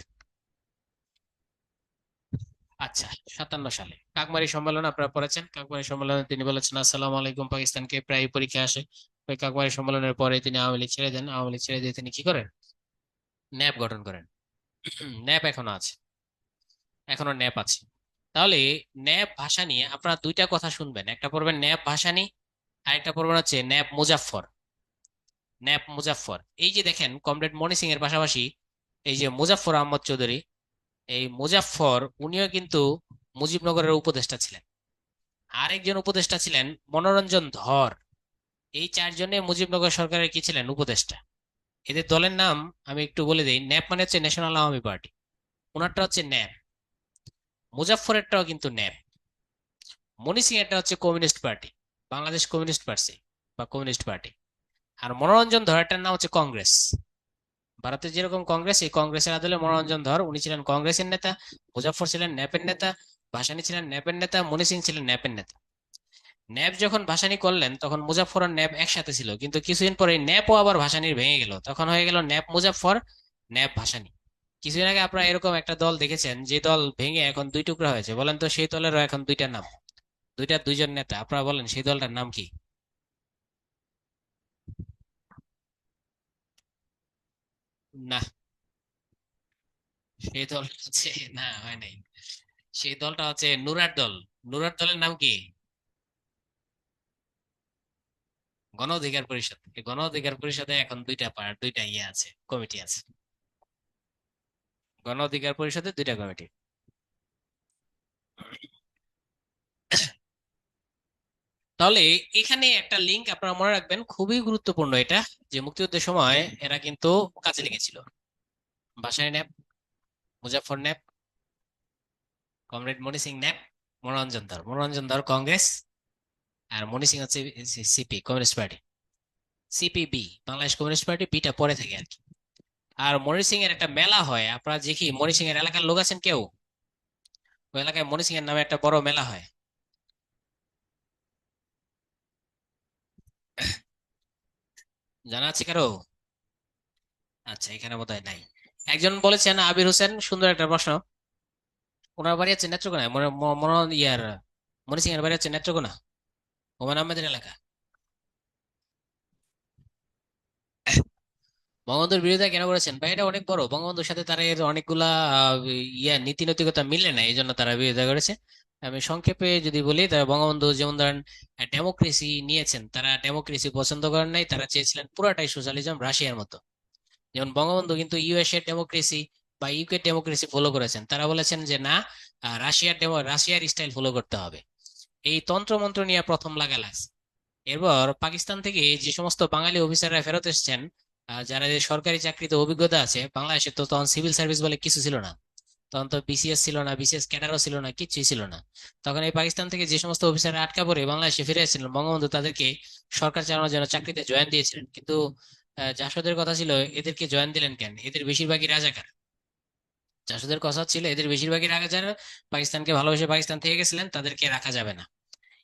আচ্ছা, 57 সালে কাকমারি সম্মেলন আপনারা পড়েছেন। কাকমারি সম্মেলনে তিনি বলেছেন আসসালামু আলাইকুম পাকিস্তানকে প্রায় পরীক্ষা আসে। ওই কাকমারি সম্মেলনের পরে তিনি আওয়ামী লীগ ছেড়ে দেন। আওয়ামী লীগ ছেড়ে দিয়ে তিনি কি করেন? ন্যাপ গঠন করেন। ন্যাপ এখনো আছে, এখনো ন্যাপ আছে। তাহলে ন্যাপ ভাষা নিয়ে আপনারা দুইটা কথা শুনবেন, একটা পড়বেন ন্যাপ ভাসানী, আর একটা পড়বেন হচ্ছে ন্যাপ মুজাফফর। ন্যাপ মুজাফফর, এই যে দেখেন কমরেড মনি সিং এর পাশাপাশি এই যে মুজাফফর আহমদ চৌধুরী, এই মুজাফফর উনিও কিন্তু মুজিবনগরের উপদেষ্টা ছিলেন। আরেকজন উপদেষ্টা ছিলেন মনোরঞ্জন ধর। এই চারজনে মুজিবনগর সরকারের কি ছিলেন? উপদেষ্টা। এদের দলের নাম আমি একটু বলে দিই। ন্যাপ মানে হচ্ছে ন্যাশনাল আওয়ামী পার্টি, ওনারটা হচ্ছে ন্যাপ। মুজাফফরেরটাও কিন্তু ন্যাপ। মনি সিং এরটা হচ্ছে communist party, Bangladesh communist party বা কমিউনিস্ট পার্টি। আর মনোরঞ্জন ধরটার নাম হচ্ছে কংগ্রেস। ভারতের যেরকম কংগ্রেস, এই কংগ্রেসের আদলে মনোরঞ্জন ধর উনি ছিলেন কংগ্রেসের নেতা, মুজাফফর ছিলেন ন্যাপের নেতা, ভাসানী ছিলেন ন্যাপের নেতা, মনি সিং ছিলেন ন্যাপের নেতা। ন্যাপ যখন ভাসানী করলেন তখন মুজাফফর আর ন্যাপ একসাথে ছিল, কিন্তু কিছুদিন পরে ন্যাপও আবার ভাসানীর ভেঙে গেল, তখন হয়ে গেল ন্যাপ মুজাফফর, ন্যাপ ভাসানী। কিছুদিন আগে আপনারা এরকম একটা দল দেখেছেন, যে দল ভেঙে এখন দুই টুকরা হয়েছে, বলেন তো সেই দলেরও এখন দুইটা নাম, দুইটা দুইজন নেতা, আপনারা বলেন সেই দলটার নাম কি? না, সেই দল হচ্ছে, না হয় নাই, সেই দলটা হচ্ছে নুরার দল। নুরার দলের নাম কি? গণ অধিকার পরিষদ। এই গণ অধিকার পরিষদে এখন দুইটা পার্ট, দুইটা ইয়ে আছে, কমিটি আছে। গণ অধিকার পরিষদে দুইটা কমিটি। তাহলে এখানে একটা লিঙ্ক আপনারা মনে রাখবেন, খুবই গুরুত্বপূর্ণ এটা, যে মুক্তিযুদ্ধের সময় এরা কিন্তু কাজে লেগেছিল। Bhasani NAP, Muzaffar NAP, comrade Moni Singh NAP, Manoranjan Dhar Congress, আর মনি সিং হচ্ছে CP communist party, CPB Bangladesh communist party, বিটা পরে থাকে আর কি। আর মনি সিং এর একটা মেলা হয়, আপনারা দেখি মনি সিং এর এলাকার লোক আছেন কেউ? ওই এলাকায় মনি সিং এর নামে একটা বড় মেলা হয়, জানা আছে কারো? আচ্ছা, এখানে বোধহয় নাই। একজন বলেছেন আবির হোসেন, সুন্দর একটা প্রশ্ন। ওনার বাড়ি হচ্ছে নেত্রকোনায়, ইয়ার মনি সিং এর বাড়ি হচ্ছে নেত্রকোনা, হুমায়ুন আহমেদের এলাকা। বঙ্গবন্ধুর বিরোধিতা কেন করেছেন ভাই? এটা অনেক বড়, বঙ্গবন্ধুর সাথে তারা এর অনেকগুলা নীতি নৈতিকতা মিলে না, এই জন্য তারা বিরোধিতা করেছে। আমি সংক্ষেপে যদি বলি, তারা বঙ্গবন্ধু যেমন ধরেন ডেমোক্রেসি নিয়েছেন, তারা ডেমোক্রেসি পছন্দ করেন নাই, তারা চেয়েছিলেন পুরাটাই সোশ্যালিজম রাশিয়ার মতো। যেমন বঙ্গবন্ধু কিন্তু ইউএস এর ডেমোক্রেসি বা ইউকে ডেমোক্রেসি ফলো করেছেন, তারা বলেছেন যে না, রাশিয়ার স্টাইল ফলো করতে হবে। এই তন্ত্র মন্ত্র নিয়ে প্রথম লাগা লাগছে। এরপর পাকিস্তান থেকে যে সমস্ত বাঙালি অফিসাররা ফেরত এসেছেন, যারা যে সরকারি চাকরিতে অভিজ্ঞতা আছে, বাংলাদেশে তো তখন সিভিল সার্ভিস বলে কিছু ছিল না, তখন তো বিসিএস ছিল না, বিসিএস ক্যাডারও ছিল না, কিছুই ছিল না। তখন এই পাকিস্তান থেকে যে সমস্ত অফিসাররা আটকা পড়ে বাংলাদেশে ফিরে এসেছিলেন, বঙ্গবন্ধু তাদেরকে সরকার চালানোর জন্য চাকরিতে জয়েন দিয়েছিলেন। কিন্তু জাসদের কথা ছিল, এদেরকে জয়েন দিলেন কেন? এদের বেশিরভাগই রাজাকার। জাসদের কথা ছিল এদের বেশিরভাগই রাজাকার, পাকিস্তানকে ভালোবেসে পাকিস্তান থেকে গেছিলেন, তাদেরকে রাখা যাবে না।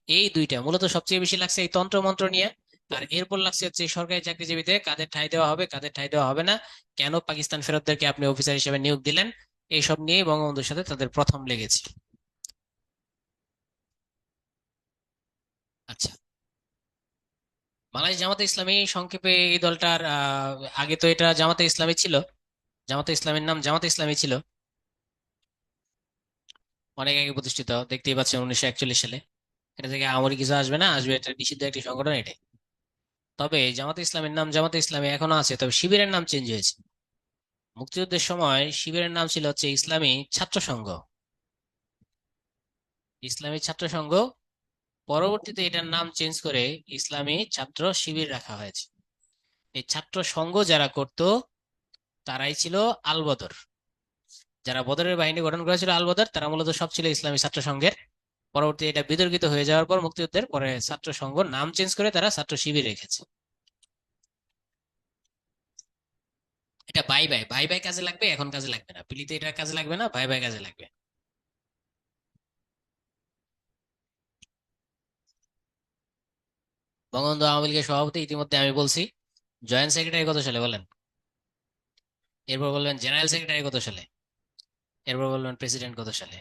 এই দুইটা মূলত সবচেয়ে বেশি লাগছে এই তন্ত্র মন্ত্র নিয়ে। আর এরপর লাগছে হচ্ছে এই সরকারি চাকরিজীবীতে কাদের ঠাঁই দেওয়া হবে, কাদের ঠাঁই দেওয়া হবে না, কেন পাকিস্তান ফেরতদেরকে আপনি অফিসার হিসেবে নিয়োগ দিলেন, এইসব নিয়ে বঙ্গবন্ধুর সাথে তাদের প্রথম লেগেছে। আচ্ছা, বাংলাদেশ জামাতে ইসলামী সংক্ষেপে এই দলটার আগে তো এটা জামাতে ইসলামী ছিল, জামাতে ইসলামীর নাম জামাতে ইসলামী ছিল, অনেক আগে প্রতিষ্ঠিত, দেখতেই পাচ্ছেন 1941 সালে। এটা থেকে আমারই কিছু আসবে না, আসবে এটা নিষিদ্ধ একটি সংগঠন এটাই। তবে জামাতে ইসলামের নাম জামাতে ইসলামী এখনো আছে, তবে শিবিরের নাম চেঞ্জ হয়েছে। মুক্তিযুদ্ধের সময় শিবিরের নাম ছিল হচ্ছে ইসলামী ছাত্র সংঘ। ইসলামী ছাত্র সংঘ, পরবর্তীতে এটার নাম চেঞ্জ করে ইসলামী ছাত্র শিবির রাখা হয়েছে। এই ছাত্র সংঘ যারা করত তারাই ছিল আল বদর। যারা বদরের বাহিনী গঠন করেছিল আল বদর, তারা মূলত সব ছিল ইসলামী ছাত্র সংঘের। পরবর্তী এটা বিতর্কিত হয়ে যাওয়ার পর মুক্তিযুদ্ধের পরে ছাত্র সংঘ নাম চেঞ্জ করে তারা ছাত্র শিবির রেখেছে। এটা বাই বাই, বাই বাই কাজে লাগবে, এখন কাজে লাগবে না, পিলিতে এটা কাজে লাগবে না, বাই বাই কাজে লাগবে। বঙ্গবন্ধু আওয়ামী লীগের সভাপতি ইতিমধ্যে আমি বলছি। জয়েন্ট সেক্রেটারি কত সালে বলেন? এরপর বলবেন জেনারেল সেক্রেটারি কত সালে? এরপর বলবেন প্রেসিডেন্ট কত সালে?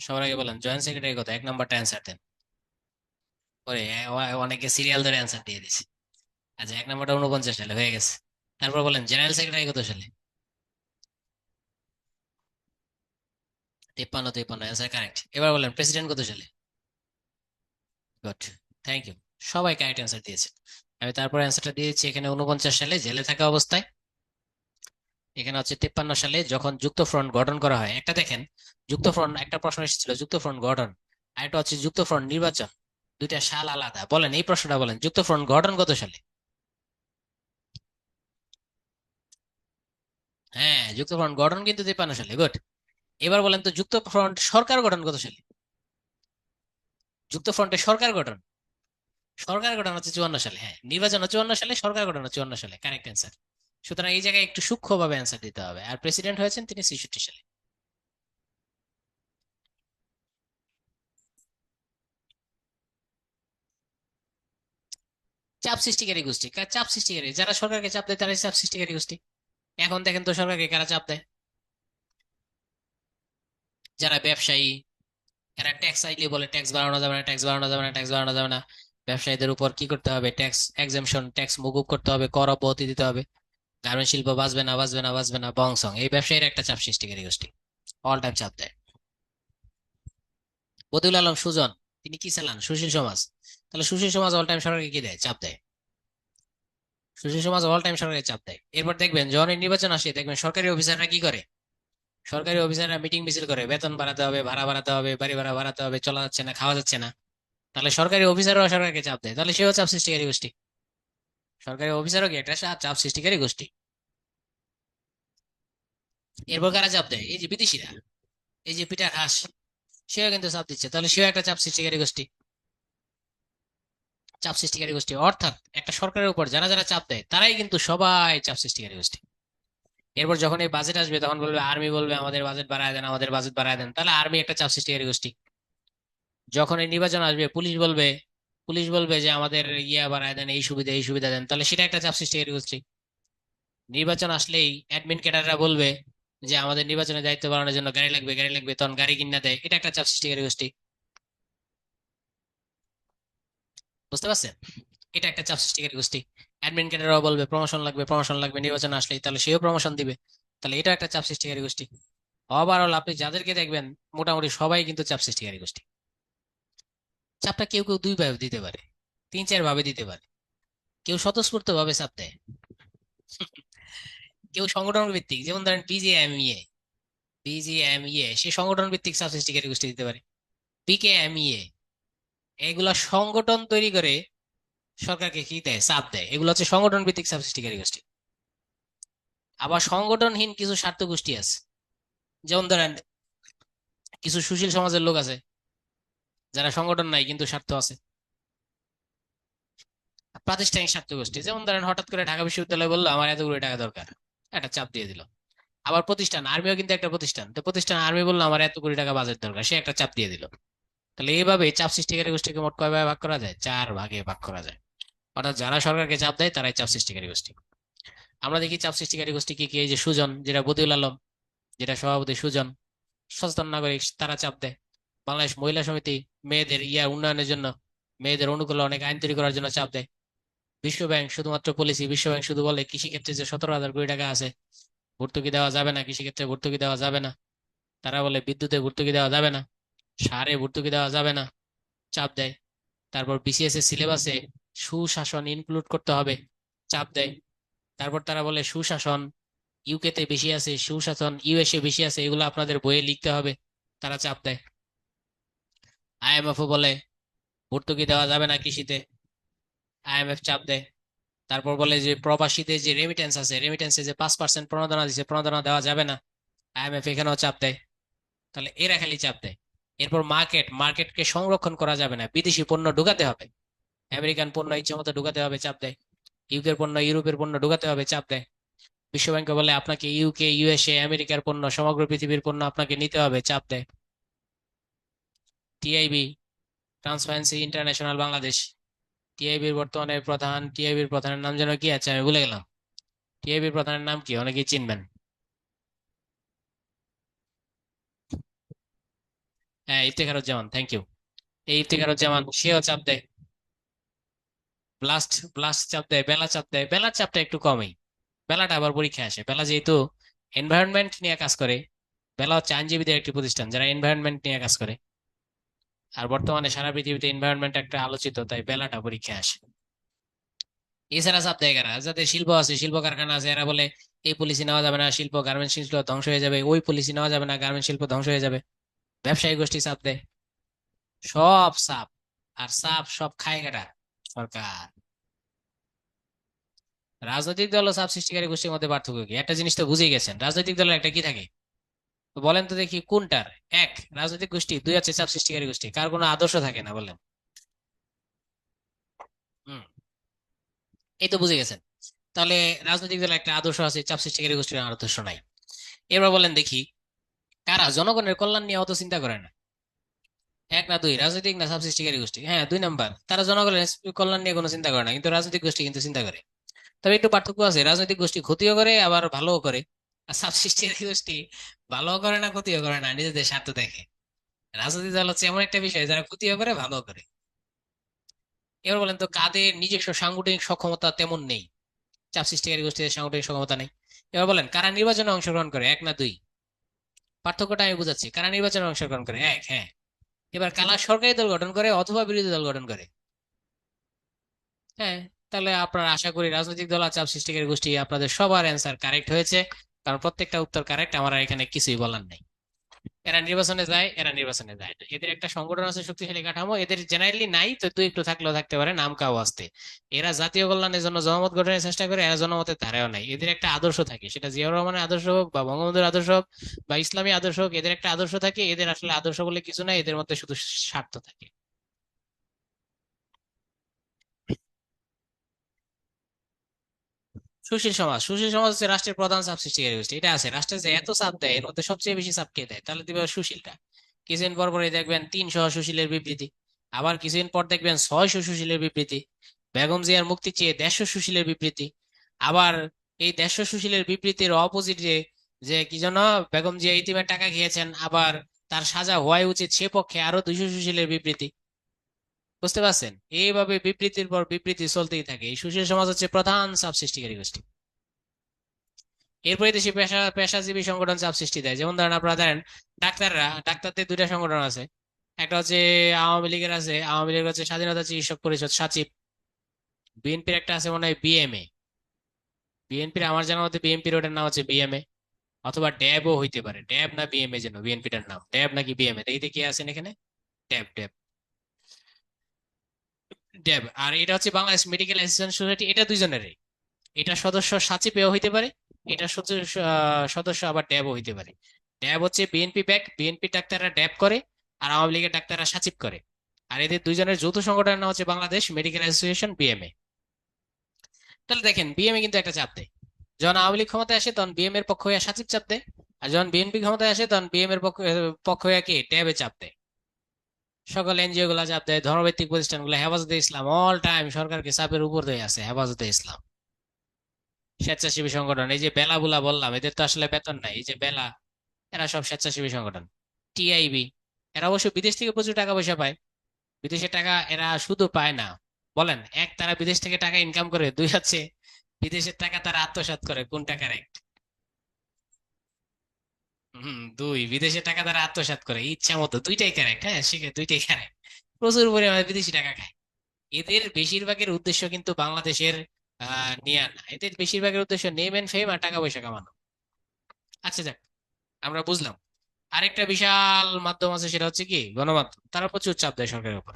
সবার আগে বলেন জয়েন্ট সেক্রেটারি কত, এক নাম্বারটা অ্যান্সার দেন। পরে অনেকে সিরিয়াল ধরে অ্যান্সার দিয়ে দিছে। আচ্ছা, এক নাম্বারটা 49 সালে হয়ে গেছে। তারপর বলেন জেনারেল সেক্রেটারি কত সালে? 53, 53 অ্যান্সার কারেক্ট। এবার বলেন প্রেসিডেন্ট কত সালে? Good, thank you. সবাই কারেক্ট অ্যান্সার দিয়েছে। আমি তারপর অ্যান্সারটা দিয়েছি এখানে 49 সালে জেলে থাকা অবস্থায়। এখানে হচ্ছে 53 সালে যখন যুক্ত ফ্রন্ট গঠন করা হয়। একটা দেখেন, যুক্ত ফ্রন্ট, একটা প্রশ্ন এসেছিল যুক্ত ফ্রন্ট গঠন, আর একটা হচ্ছে যুক্ত ফ্রন্ট নির্বাচন, দুইটা সাল আলাদা। বলেন এই প্রশ্নটা বলেন, যুক্ত ফ্রন্ট গঠন কত সালে? হ্যাঁ, যুক্ত ফ্রন্ট গঠন কিন্তু 53 সালে। গুড। এবার বলেন তো যুক্ত ফ্রন্ট সরকার গঠন কত সালে? যুক্ত ফ্রন্টের সরকার গঠন, সরকার গঠন হচ্ছে 54 সালে। হ্যাঁ, নির্বাচন হচ্ছে 54 সালে, সরকার গঠন হচ্ছে 54 সালে, কারেক্ট অ্যান্সার। সুতরাং এই জায়গায় একটু সূক্ষ্মভাবে অ্যান্সার দিতে হবে। আর প্রেসিডেন্ট হয়েছেন তিনি 66 সালে। চাপ সৃষ্টিকারী গোষ্ঠী, চাপ সৃষ্টিকারী যারা সরকারকে চাপ দেয় তারাই চাপ সৃষ্টিকারী গোষ্ঠী। এখন দেখেন তো সরকারকে কারা চাপ দেয়? যারা ব্যবসায়ী, এরা ট্যাক্স আইলে বলে ট্যাক্স বাড়ানো যাবে না, ট্যাক্স বাড়ানো যাবে না, ট্যাক্স বাড়ানো যাবে না। ব্যবসায়ীদের উপর কি করতে হবে? ট্যাক্স এক্সামশন, ট্যাক্স মকুব করতে হবে, কর অব্যাহতি দিতে হবে। গার্মেন্ট শিল্প বাঁচবে না, বাঁচবে না, বাঁচবে না, বংশং। এই ব্যবসায়ীরা একটা চাপ সৃষ্টিকারী গোষ্ঠী, অল টাইম চাপ দেয়। বদিউল আলম সুজন, তিনি কি চালান? সুশীল সমাজ। তাহলে সুশীল সমাজ অল টাইম সরকারকে কি দেয়? চাপ দেয়। সুশীল সমাজ অল টাইম সরকারকে চাপ দেয়। এরপর দেখবেন যখন এই নির্বাচন আসে, দেখবেন সরকারি অফিসাররা কি করে? সরকারি অফিসাররা মিটিং মিছিল করে, বেতন বাড়াতে হবে, ভাড়া বাড়াতে হবে, বাড়ি ভাড়া বাড়াতে হবে, চলা যাচ্ছে না, খাওয়া যাচ্ছে না। তাহলে সরকারি অফিসারও সরকারকে চাপ দেয়, তাহলে সেও চাপ সৃষ্টিকারী গোষ্ঠী। সরকারি অফিসারও কি একটা চাপ সৃষ্টিকারী গোষ্ঠী। এরপর কারা চাপ দেয়? এই যে বিদেশিরা, এই যে পিটার হাস, সেও কিন্তু চাপ দিচ্ছে, তাহলে সেও একটা চাপ সৃষ্টিকারী গোষ্ঠী। চাপ সৃষ্টিকারী গোষ্ঠী অর্থাৎ একটা সরকারের উপর যারা যারা চাপ দেয় তারাই কিন্তু সবাই চাপ সৃষ্টিকারী গোষ্ঠী। এরপর যখন এই বাজেট আসবে তখন বলবে, আর্মি বলবে আমাদের বাজেট বাড়ায় দেন, আমাদের বাজেট বাড়ায় দেন, তাহলে আর্মি একটা চাপ সৃষ্টিকারী গোষ্ঠী। যখন এই নির্বাচন আসবে পুলিশ বলবে, পুলিশ বলবে যে আমাদের ইয়া বাড়ায় দেন, এই সুবিধা এই সুবিধা দেন, তাহলে সেটা একটা চাপ সৃষ্টিকারী গোষ্ঠী। নির্বাচন আসলেই অ্যাডমিন ক্যাডাররা বলবে যে আমাদের নির্বাচনের দায়িত্ব বাড়ানোর জন্য গাড়ি লাগবে, গাড়ি লাগবে, তখন গাড়ি কিনা দেয়, এটা একটা চাপ সৃষ্টিকারী গোষ্ঠী। বুঝতে পারছেন? এটা একটা চাপ সৃষ্টিকারী গোষ্ঠী। অ্যাডমিন ক্যাডাররাও বলবে প্রমোশন লাগবে, প্রমোশন লাগবে, নির্বাচন আসলেই, তাহলে সেও প্রমোশন দিবে, তাহলে এটা একটা চাপ সৃষ্টিকারী গোষ্ঠী। ওভারঅল আপনি যাদেরকে দেখবেন মোটামুটি সবাই কিন্তু চাপ সৃষ্টিকারী গোষ্ঠী। চাপটা কেউ কেউ দুই ভাবে দিতে পারে, তিন চার ভাবে দিতে পারে। কেউ স্বতঃস্ফূর্ত ভাবে চাপ দেয়, কেউ সংগঠন ভিত্তিক, যেমন ধরেন বিজিএমইএ, বিজিএমইএ সে সংগঠন ভিত্তিক চাপ সৃষ্টিকারী গোষ্ঠী দিতে পারে। পিকেএমইএ, এগুলা সংগঠন তৈরি করে সরকারকে কি দেয়? চাপ দেয়। এগুলো হচ্ছে সংগঠন ভিত্তিক চাপ সৃষ্টিকারী গোষ্ঠী। আবার সংগঠনহীন কিছু স্বার্থ গোষ্ঠী আছে, যেমন ধরেন কিছু সুশীল সমাজের লোক আছে যারা সংগঠন নাই কিন্তু স্বার্থ আছে। প্রাতিষ্ঠানিক স্বার্থ গোষ্ঠী, যেমন ধরেন হঠাৎ করে ঢাকা বিশ্ববিদ্যালয় বললো আমার এত কোটি টাকা দরকার, একটা চাপ দিয়ে দিল। আবার প্রতিষ্ঠান, আর্মিও কিন্তু একটা প্রতিষ্ঠান, তো প্রতিষ্ঠান আর্মি বললো আমার এত কোটি টাকা বাজেট দরকার, সে একটা চাপ দিয়ে দিল। তাহলে এইভাবে চাপ সৃষ্টিকারী গোষ্ঠীকে মোট কয় ভাগে ভাগ করা যায়? চার ভাগে ভাগ করা যায়। অর্থাৎ যারা সরকারকে চাপ দেয় তারাই চাপ সৃষ্টিকারী গোষ্ঠী। আমরা দেখি চাপ সৃষ্টিকারী গোষ্ঠী কি কি, এই যে সুজন, যেটা বদিউল আলম, যেটা সভাপতি সুজন, সচেতন নাগরিক, তারা চাপ দেয়। বাংলাদেশ মহিলা সমিতি মেয়েদের উন্নয়নের জন্য, মেয়েদের অনুকূলে অনেক আইন তৈরি করার জন্য চাপ দেয়। বিশ্ব ব্যাংক শুধুমাত্র পলিসি, বিশ্ব ব্যাংক শুধু বলে কৃষিক্ষেত্রে যে 17,000 কোটি টাকা আছে ভর্তুকি দেওয়া যাবে না, কৃষিক্ষেত্রে ভর্তুকি দেওয়া যাবে না। তারা বলে বিদ্যুতে ভর্তুকি দেওয়া যাবে না, সারে ভর্তুকি দেওয়া যাবে না, চাপ দেয়। তারপর বিসিএস এর সিলেবাসে সুশাসন ইনক্লুড করতে হবে, চাপ দেয়। তারপর তারা বলে সুশাসন ইউকে তে বেশি আছে, সুশাসন ইউএসএ বেশি আছে, এগুলো আপনাদের বইয়ে লিখতে হবে, তারা চাপ দেয়। আইএমএফ ও বলে ভর্তুকি দেওয়া যাবে না কৃষিতে, আইএমএফ চাপ দেয়। তারপর বলে যে প্রবাসীদের যে রেমিটেন্স আছে, রেমিটেন্সে যে 5% প্রণোদনা দিচ্ছে, প্রণোদনা দেওয়া যাবে না, আইএমএফ এখানেও চাপ দেয়। তাহলে এরা খালি চাপ দেয়। এরপর মার্কেটকে সংরক্ষণ করা যাবে না, বিদেশি পণ্য ঢুকাতে হবে, আমেরিকান পণ্য ইচ্ছে মতো ঢুকাতে হবে, চাপ দেয়। ইউকের পণ্য, ইউরোপের পণ্য ঢুকাতে হবে, চাপ দেয়। বিশ্বব্যাংকে বলে আপনাকে ইউকে, ইউএসএ, আমেরিকার পণ্য, সমগ্র পৃথিবীর পণ্য আপনাকে নিতে হবে, চাপ দেয়। টিআইবি, ট্রান্সপারেন্সি ইন্টারন্যাশনাল বাংলাদেশ, টিআইবির প্রধানের নাম যেন কি আছে আমি ভুলে গেলাম। টিআইবির প্রধানের নাম কি, অনেকেই চিনবেন। হ্যাঁ, ইফতেখারুজ্জামান, থ্যাংক ইউ। এই ইফতেখারুজ্জামান সেও চাপ দেয়। ব্লাস্ট ব্লাস্ট চাপ দেয়, বেলা চাপ দেয়। বেলার চাপটা একটু কমই, বেলাটা আবার পরীক্ষা আসে। বেলা যেহেতু এনভায়রনমেন্ট নিয়ে কাজ করে, বেলা হচ্ছে আইনজীবীদের একটি প্রতিষ্ঠান যারা এনভায়রনমেন্ট নিয়ে কাজ করে, আর বর্তমানে সারা পৃথিবীতে এনভায়রনমেন্ট একটা আলোচিত, তাই বেলাটা পরীক্ষা আসে। এছাড়া চাপ দেয় কারা, যাদের শিল্প আছে, শিল্প কারখানা আছে, এরা বলে এই পলিসি নেওয়া যাবে না, শিল্প গার্মেন্টস শিল্প ধ্বংস হয়ে যাবে, ওই পলিসি নেওয়া যাবে না, গার্মেন্টস শিল্প ধ্বংস হয়ে যাবে। ব্যবসায়ী গোষ্ঠী চাপ দেয়, সব চাপ। আর চাপ সব খায় কারা, সরকার। রাজনৈতিক দল ও চাপ সৃষ্টিকারী গোষ্ঠীর মধ্যে পার্থক্য কি, একটা জিনিস তো বুঝেই গেছেন, রাজনৈতিক দলের একটা কি থাকে। তো বলেন তো দেখি কোনটার। এক, রাজনৈতিক গোষ্ঠী। দুই হচ্ছে চাপ সৃষ্টিকারী গোষ্ঠী, কার কোনো আদর্শ থাকে না, বলেন। হম, এই তো বুঝে গেছেন। তাহলে রাজনৈতিক দলের একটা আদর্শ আছে, চাপ সৃষ্টিকারী গোষ্ঠীর আদর্শ নাই। এবার বলেন দেখি কারা জনগণের কল্যাণ নিয়ে অত চিন্তা করে না। এক না দুই, রাজনৈতিক না চাপ সৃষ্টিকারী গোষ্ঠী? হ্যাঁ, 2 নাম্বার, তারা জনগণের কল্যাণ নিয়ে কোনো চিন্তা করে না, কিন্তু রাজনৈতিক গোষ্ঠী কিন্তু চিন্তা করে। তবে একটু পার্থক্য আছে, রাজনৈতিক গোষ্ঠী ক্ষতিও করে আবার ভালোও করে, আর চাপ সৃষ্টিকারী গোষ্ঠী ভালোও করে না ক্ষতিও করে না, নিজেদের স্বার্থ দেখে। রাজনৈতিক দল হচ্ছে এমন একটা বিষয় যারা ক্ষতিও করে ভালোও করে। এবার বলেন তো কাদের নিজস্ব সাংগঠনিক সক্ষমতা তেমন নেই, চাপ সৃষ্টিকারী গোষ্ঠীদের সাংগঠনিক সক্ষমতা নেই। এবার বলেন কারা নির্বাচনে অংশগ্রহণ করে, এক না দুই? পার্থক্যটা আমি বুঝাচ্ছি, কারা নির্বাচনে অংশগ্রহণ করে, এক, হ্যাঁ। এবার কারা সরকারি দল গঠন করে অথবা বিরোধী দল গঠন করে, হ্যাঁ। তাহলে আপনারা আশা করি রাজনৈতিক দল আর চাপ সৃষ্টিকারী গোষ্ঠী, আপনাদের সবার অ্যান্সার কারেক্ট হয়েছে, কারণ প্রত্যেকটা উত্তর কারেক্ট, আমার আর এখানে কিছুই বলার নেই। এরা নির্বাচনে যায়, এরা নির্বাচনে যায় না, এদের একটা সংগঠন আছে, শক্তিশালী কাঠামো, এদের জেনারেলি নাই তো, তুই একটু থাকলেও থাকতে পারে নাম কাও আসতে। এরা জাতীয় কল্যাণের জন্য জনমত গঠনের চেষ্টা করে, এরা জনমতের ধারেও নাই। এদের একটা আদর্শ থাকে, সেটা জিয়াউর রহমানের আদর্শ হোক বা বঙ্গবন্ধুর আদর্শ হোক বা ইসলামী আদর্শ হোক, এদের একটা আদর্শ থাকে। এদের আসলে আদর্শ বলে কিছু নাই, এদের মধ্যে শুধু স্বার্থ থাকে। সুশীল সমাজ হচ্ছে রাষ্ট্রের প্রধান চাপ সৃষ্টিকারী গোষ্ঠী। এটা আছে, রাষ্ট্রের যে এত চাপ দেয়, এর মধ্যে সবচেয়ে বেশি চাপ কে দেয়, তাহলে দিবে সুশীলটা। কিছুদিন পর পরই দেখবেন 300 সুশীলের বিবৃতি, আবার কিছুদিন পর দেখবেন 600 সুশীলের বিবৃতি, বেগম জিয়ার মুক্তি চেয়ে 150 সুশীলের বিবৃতি। আবার এই 150 সুশীলের বিবৃতির অপোজিটে যে কি যেন, বেগম জিয়া ইতিমের টাকা খেয়েছেন, আবার তার সাজা হওয়াই উচিত, সে পক্ষে আরো 200 সুশীলের বিবৃতি। বুঝতে পারছেন, এইভাবে বিবৃতির পর বিবৃতি চলতেই থাকে। এই সুশীল সমাজ হচ্ছে প্রধান চাপ সৃষ্টিকারী গোষ্ঠী। এরপরে দেশি পেশাজীবী সংগঠন চাপ সৃষ্টি দেয়, যেমন ধরেন আপনারা জানেন ডাক্তারদের 2টা সংগঠন আছে। একটা হচ্ছে আওয়ামী লীগের আছে, আওয়ামী লীগের হচ্ছে স্বাধীনতা চিকিৎসক পরিষদ, সাচিব। বিএনপির একটা আছে মনে হয় বিএমএ, বিএনপির আমার জানা মতে বিএনপির ওটার নাম হচ্ছে বিএমএ, অথবা ড্যাবও হইতে পারে, ড্যাব না বিএমএ, যেন বিএনপিটার নাম ড্যাব নাকি বিএমএ, দেখি কি আছেন এখানে। ড্যাব, ড্যাব, ড্যাব। আর এটা হচ্ছে বাংলাদেশ মেডিকেল অ্যাসোসিয়েশন সোসাইটি, এটা দুইজনেরই। এটা সদস্য সাচিবেও হইতে পারে, এটা সদস্য সদস্য আবার ড্যাবও হইতে পারে। ড্যাব হচ্ছে বিএনপি ব্যাক, বিএনপি ডাক্তাররা ড্যাব করে, আর আওয়ামী লীগের ডাক্তাররা সাচিব করে। আর এদের দুইজনের যৌথ সংগঠনের নাম হচ্ছে বাংলাদেশ মেডিকেল অ্যাসোসিয়েশন, বিএমএ। তাহলে দেখেন বিএমএ কিন্তু একটা চাপ দেয়, যখন আওয়ামী লীগ ক্ষমতায় আসে তখন বিএম এর পক্ষ হয়ে সাচিব চাপ দেয়, আর যখন বিএনপি ক্ষমতায় আসে তখন বিএম এর পক্ষ হয়ে কি ড্যাবে চাপ দেয়। সকল এনজিও গুলা চাপ দেয়, ধর্মভিত্তিক প্রতিষ্ঠানগুলো, হেফাজতে ইসলাম অল টাইম সরকারকে চাপের উপর দিয়ে আছে, হেফাজতে ইসলাম। স্বেচ্ছাসেবী সংগঠন, এই যে বেলা বুলা বললাম, এদের তো আসলে বেতন নাই, এই যে বেলা, এরা সব স্বেচ্ছাসেবী সংগঠন। টিআইবি, এরা অবশ্য বিদেশ থেকে প্রচুর টাকা পয়সা পায়। বিদেশের টাকা এরা শুধু পায় না, বলেন, এক, তারা বিদেশ থেকে টাকা ইনকাম করে, দুই হচ্ছে বিদেশের টাকা তারা আত্মসাৎ করে। কোনটা কারেক্ট? দুই, বিদেশের টাকা তারা আত্মসাৎ করে ইচ্ছা মতো, দুইটাই কারেক্ট। হ্যাঁ, শিখে দুইটাই কারেক্ট। প্রচুর পরিমাণে বিদেশি টাকা খায়। এদের বেশিরভাগের উদ্দেশ্য কিন্তু বাংলাদেশের নিয়ে না, এদের বেশিরভাগের উদ্দেশ্য নেম এন্ড ফেম আর টাকা পয়সা কামানো। আচ্ছা যাক, আমরা বুঝলাম। আরেকটা বিশাল মাধ্যম আছে, সেটা হচ্ছে কি গণমাধ্যম, তারা প্রচুর চাপ দেয় সরকারের উপর।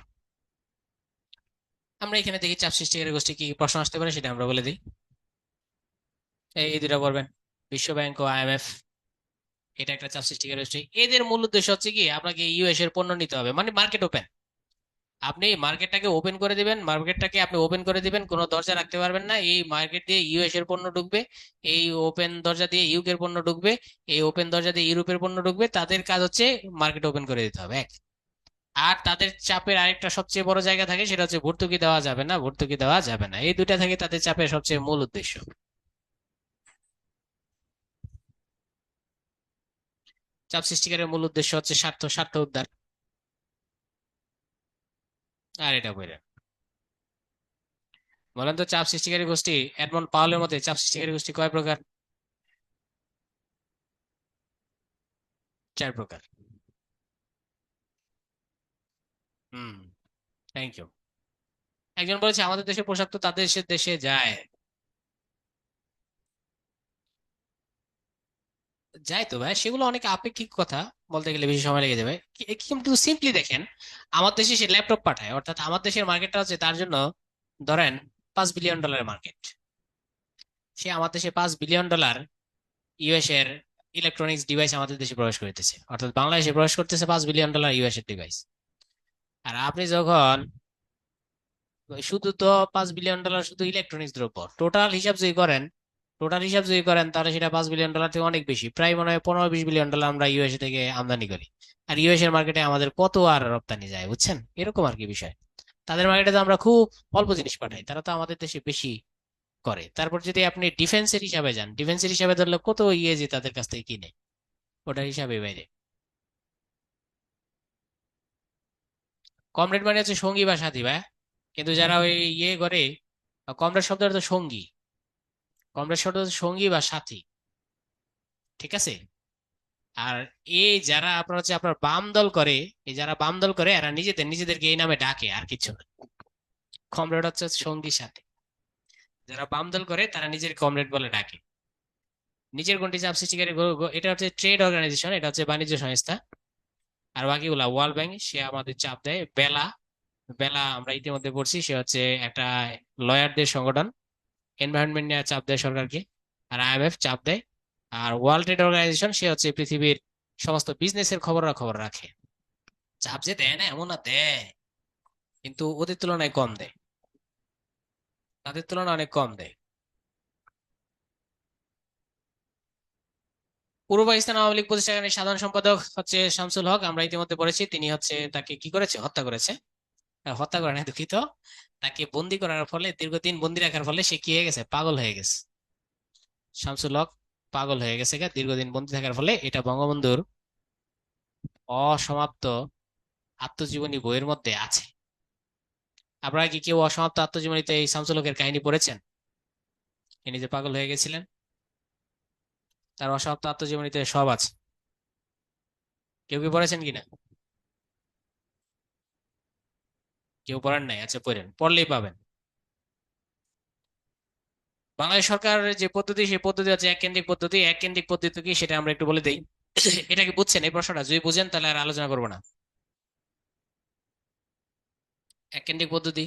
আমরা এখানে দেখি চাপ সৃষ্টিকারী গোষ্ঠী কি কি প্রশ্ন আসতে পারে সেটা আমরা বলে দিই। এই দুটা পড়বেন, বিশ্ব ব্যাংক ও আইএমএফ, এটা একটা চাপ সৃষ্টিকারী গোষ্ঠী। এদের মূল উদ্দেশ্য হচ্ছে কি আপনাকে ইউএস এর পণ্য নিতে হবে, মানে মার্কেট ওপেন। আপনি মার্কেটটাকে ওপেন করে দিবেন, মার্কেটটাকে আপনি ওপেন করে দিবেন, কোনো দরজা রাখতে পারবেন না। এই মার্কেট দিয়ে ইউএস এর পণ্য ঢুকবে, এই ওপেন দরজা দিয়ে ইউকে এর পণ্য ঢুকবে, এই ওপেন দরজা দিয়ে ইউরোপের পণ্য ঢুকবে। তাদের কাজ হচ্ছে মার্কেট ওপেন করে দিতে হবে, এক। আর তাদের চাপের আরেকটা সবচেয়ে বড় জায়গা থাকে, সেটা হচ্ছে ভর্তুকি দেওয়া যাবে না, ভর্তুকি দেওয়া যাবে না। এই দুইটা থাকে তাদের চাপের সবচেয়ে মূল উদ্দেশ্য। চাপ সৃষ্টিকারের মূল উদ্দেশ্য হচ্ছে স্বার্থ, স্বার্থ উদ্ধার। আর এটা বলে বলেন তো, চাপ সৃষ্টিকারী গোষ্ঠী এডমন্ড পাওয়েলের মতে চাপ সৃষ্টিকারী গোষ্ঠী কয় প্রকার? চার প্রকার। হুম, থ্যাংক ইউ। একজন বলেছে আমাদের দেশে পোশাক তো তাদের দেশে দেশে যায়। যাই তো ভাই, সেগুলো অনেক আপেক্ষিক কথা, বলতে গেলে বেশি সময় লেগে যাবে। কিন্তু সিম্পলি দেখেন, আমার দেশে সে ল্যাপটপ পাঠায়, অর্থাৎ আমার দেশের মার্কেটটা হচ্ছে তার জন্য ধরেন $5 বিলিয়ন মার্কেট। সে আমার দেশে $5 বিলিয়ন ইউএস এর ইলেকট্রনিক্স ডিভাইস আমাদের দেশে প্রবেশ করতেছে, অর্থাৎ বাংলাদেশে প্রবেশ করতেছে $5 বিলিয়ন ইউএস এর ডিভাইস। আর আপনি যখন শুধু তো $5 বিলিয়ন শুধু ইলেকট্রনিক্স দ্রব্য, টোটাল হিসাব যদি করেন, তাহলে সেটা $5 বিলিয়ন থেকে অনেক বেশি, প্রায় মনে হয় 15-20 বিলিয়ন আমরা ইউএসএ থেকে আমদানি করি। আর ইউএস এর মার্কেটে আমাদের কত আর রপ্তানি যায়, বুঝছেন, এরকম আর কি বিষয়। তাদের মার্কেটে তো আমরা খুব অল্প জিনিস পাঠাই, তারা তো আমাদের দেশে বেশি করে। তারপর যদি আপনি ডিফেন্সের হিসাবে যান, ডিফেন্সের হিসাবে ধরলে কত যে তাদের কাছ থেকে কিনে, ওটার হিসাবে বাইরে। কমরেড মানে হচ্ছে সঙ্গী বা সাথী ভাই, কিন্তু যারা ওই করে, কমরেড শব্দটা তো সঙ্গী, কমরেড শব্দ হচ্ছে সঙ্গী বা সাথী, ঠিক আছে। আর এই যারা আপনার হচ্ছে আপনার বাম দল করে, এই যারা বাম দল করে এরা নিজেদেরকে এই নামে ডাকে, আর কিছু না। কমরেড হচ্ছে সঙ্গী সাথী। যারা বাম দল করে তারা নিজের কমরেড বলে ডাকে। নিজের গণ্ডি চাপ সৃষ্টিকারী এটা হচ্ছে ট্রেড অর্গানাইজেশন, এটা হচ্ছে বাণিজ্য সংস্থা। আর বাকিগুলা ওয়ার্ল্ড ব্যাংক, সে আমাদের চাপ দেয়। বেলা, বেলা আমরা ইতিমধ্যে পড়ছি, সে হচ্ছে একটা লয়ারদের সংগঠন, এনভায়রনমেন্ট নিয়ে চাপ দেয় সরকারকে। আর আইএমএফ চাপ দেয়। আর ওয়ার্ল্ড ট্রেড অর্গানাইজেশন, সে হচ্ছে পৃথিবীর সমস্ত বিজনেসের খবর রাখে। চাপ যে দেয় না এমন না, দেয়, কিন্তু ওদের তুলনায় কম দেয়, তাদের তুলনায় অনেক কম দেয়। পূর্ব পাকিস্তান আওয়ামী লীগ প্রতিষ্ঠাকারী সাধারণ সম্পাদক হচ্ছে শামসুল হক, আমরা ইতিমধ্যে পড়েছি। তিনি হচ্ছে তাকে কি করেছে, হত্যা করেছে। হত্যা করে না, দুঃখিত। তাকে বন্দি করার ফলে, দীর্ঘদিন বন্দি রাখার ফলে সে কি হয়ে গেছে, পাগল হয়ে গেছে। শামসুল হক পাগল হয়ে গেছে দীর্ঘদিন বন্দি থাকার ফলে। এটা বঙ্গবন্ধুর অসমাপ্ত আত্মজীবনী বইয়ের মধ্যে আছে। আপনারা কি কেউ অসমাপ্ত আত্মজীবনীতে এই শামসুল হকের কাহিনী পড়েছেন? ইনি যে পাগল হয়ে গেছিলেন, তার অসমাপ্ত আত্মজীবনীতে সব আছে। কেউ কি পড়েছেন কিনা? কেউ পড়েন নাই? আচ্ছা, পড়েন, পড়লেই পাবেন। বাংলাদেশ সরকারের যে পদ্ধতি, সেই পদ্ধতি হচ্ছে এক কেন্দ্রিক পদ্ধতি। এক কেন্দ্রিক পদ্ধতি কি সেটা আমরা একটু বলে দিই। এটা কি বুঝছেন এই প্রশ্নটা? যদি বুঝেন তাহলে আর আলোচনা করবো না। এক কেন্দ্রিক পদ্ধতি,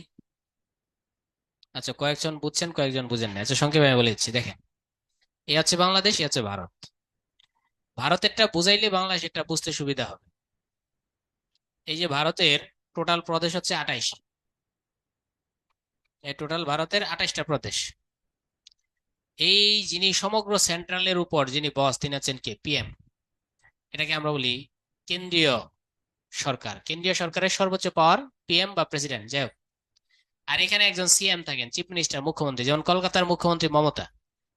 আচ্ছা কয়েকজন বুঝছেন কয়েকজন বুঝেন না, আচ্ছা সংক্ষেপে আমি বলে দিচ্ছি, দেখেন। এ হচ্ছে বাংলাদেশ, এ হচ্ছে ভারত। ভারতেরটা বুঝাইলে বাংলাদেশেরটা বুঝতে সুবিধা হবে। এই যে ভারতের টোটাল প্রদেশ হচ্ছে 28। এই টোটাল ভারতের 28টা প্রদেশ। এই যিনি সমগ্র সেন্ট্রালের উপর যিনি বস, তিনি হচ্ছেন কে, পিএম। এটাকে আমরা বলি কেন্দ্রীয় সরকার। কেন্দ্রীয় সরকারের সর্বোচ্চ পাওয়ার পিএম বা প্রেসিডেন্ট, যাই হোক। আর এখানে একজন সিএম থাকেন, চিফ মিনিস্টার, মুখ্যমন্ত্রী, যেমন কলকাতার মুখ্যমন্ত্রী মমতা।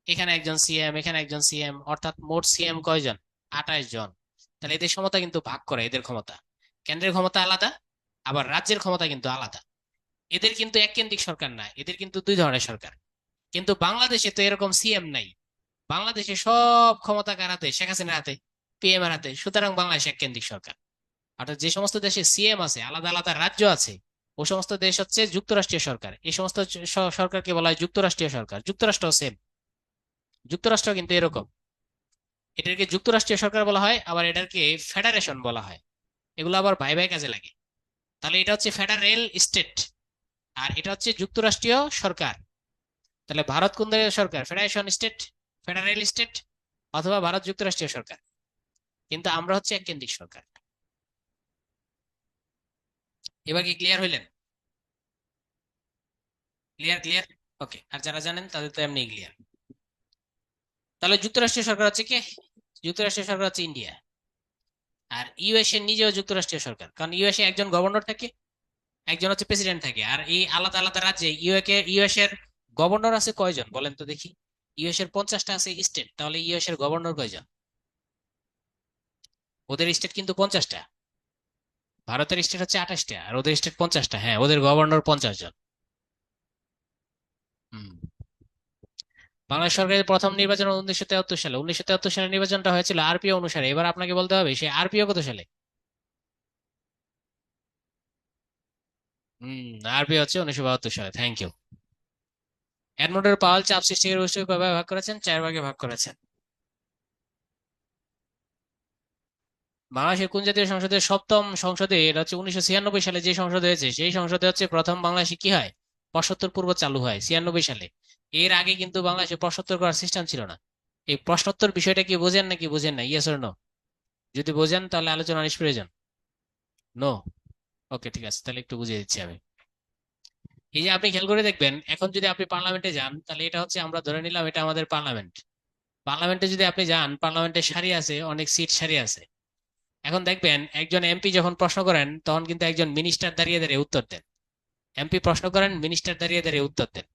এখানে একজন সিএম, এখানে একজন সিএম, অর্থাৎ মোট সিএম কয়জন, 28 জন। তাহলে এদের ক্ষমতা কিন্তু ভাগ করে, এদের ক্ষমতা, কেন্দ্রের ক্ষমতা আলাদা, আবার রাজ্যের ক্ষমতা কিন্তু আলাদা। এদের কিন্তু এক কেন্দ্রিক সরকার না, এদের কিন্তু দুই ধরনের সরকার। কিন্তু বাংলাদেশে তো এরকম সিএম নাই। বাংলাদেশে সব ক্ষমতা কার হাতে, শেখ হাসিনার হাতে, পিএম এর হাতে। সুতরাং বাংলাদেশ এক কেন্দ্রিক সরকার। অর্থাৎ যে সমস্ত দেশে সিএম আছে, আলাদা আলাদা রাজ্য আছে, ও সমস্ত দেশ হচ্ছে যুক্তরাষ্ট্রীয় সরকার। এই সমস্ত সরকারকে বলা হয় যুক্তরাষ্ট্রীয় সরকার। যুক্তরাষ্ট্র সেম, যুক্তরাষ্ট্র কিন্তু এরকম। এটাকে যুক্তরাষ্ট্রীয় সরকার বলা হয়, আবার এটাকে ফেডারেশন বলা হয়। এগুলো আবার ভাই ভাই কাজে লাগে। তাহলে এটা হচ্ছে ফেডারেল স্টেট, আর এটা হচ্ছে যুক্তরাষ্ট্রীয় সরকার। তাহলে ভারত কোন দেশের সরকার? ফেডারেশন স্টেট, ফেডারেল স্টেট, অথবা ভারত যুক্তরাষ্ট্রীয় সরকার। কিন্তু আমরা হচ্ছে এক কেন্দ্রিক সরকার। এবার কি ক্লিয়ার হইলেন? Clear clear. ওকে, আর যারা জানেন তাদের তো এমনি ক্লিয়ার। তাহলে যুক্তরাষ্ট্রীয় সরকার হচ্ছে কে? যুক্তরাষ্ট্রীয় সরকার হচ্ছে ইন্ডিয়া। আর ইউএসএ নিজেও যুক্তরাষ্ট্রীয় সরকার, কারণ ইউএসএ একজন গভর্নর থাকে, একজন হচ্ছে প্রেসিডেন্ট থাকে। আর এই আলাদা আলাদা রাজ্যে ইউএস এর গভর্নর আছে কয়জন বলেন তো দেখি? ইউএস এর 50টা আছে স্টেট, তাহলে ইউএস এর গভর্নর কয়জন? ওদের স্টেট কিন্তু 50টা। ভারতের স্টেট হচ্ছে 28টা, আর ওদের স্টেট 50টা। হ্যাঁ, ওদের গভর্নর 50 জন। হুম। বাংলাদেশ সরকারের প্রথম নির্বাচন 1973 সালে। 1973 সালে নির্বাচনটা হয়েছিল আরপিও অনুসারে। এবার আপনাকে বলতে হবে সে আরপিও কত সালে। আরপিও হচ্ছে 1972 সালে। Thank you. এডমন্ডের পাওয়েল চাপ সৃষ্টিকারী গোষ্ঠীকে কয় ভাগে ভাগ করেছেন? 4 ভাগে ভাগ করেছেন। বাংলাদেশের কোন জাতীয় সংসদের সপ্তম সংসদে, এটা হচ্ছে 1996 সালে যে সংসদ হয়েছে, সেই সংসদে হচ্ছে প্রথম বাংলাদেশে কি হয়, প্রশ্নোত্তর পর্ব চালু হয় 96 সালে। এর আগে কিন্তু বাংলাদেশে প্রশ্নোত্তর করার সিস্টেম ছিল না। এই প্রশ্নোত্তর বিষয়টা কি বোঝেন নাকি বোঝেন না? Yes or no? যদি বোঝেন তাহলে আলোচনা নিষ্প্রয়োজন। নো? ওকে, ঠিক আছে, তাহলে একটু বুঝিয়ে দিচ্ছি আমি। এই যে আপনি খেয়াল করে দেখবেন, এখন যদি আপনি পার্লামেন্টে যান, তাহলে এটা হচ্ছে আমরা ধরে নিলাম এটা আমাদের পার্লামেন্ট। পার্লামেন্টে যদি আপনি যান, পার্লামেন্টের সারি আছে, অনেক সিট সারি আছে। এখন দেখবেন একজন এমপি যখন প্রশ্ন করেন, তখন কিন্তু একজন মিনিস্টার দাঁড়িয়ে দাঁড়িয়ে উত্তর দেন। এমপি প্রশ্ন করেন, মিনিস্টার দাঁড়িয়ে দাঁড়িয়ে উত্তর দেন।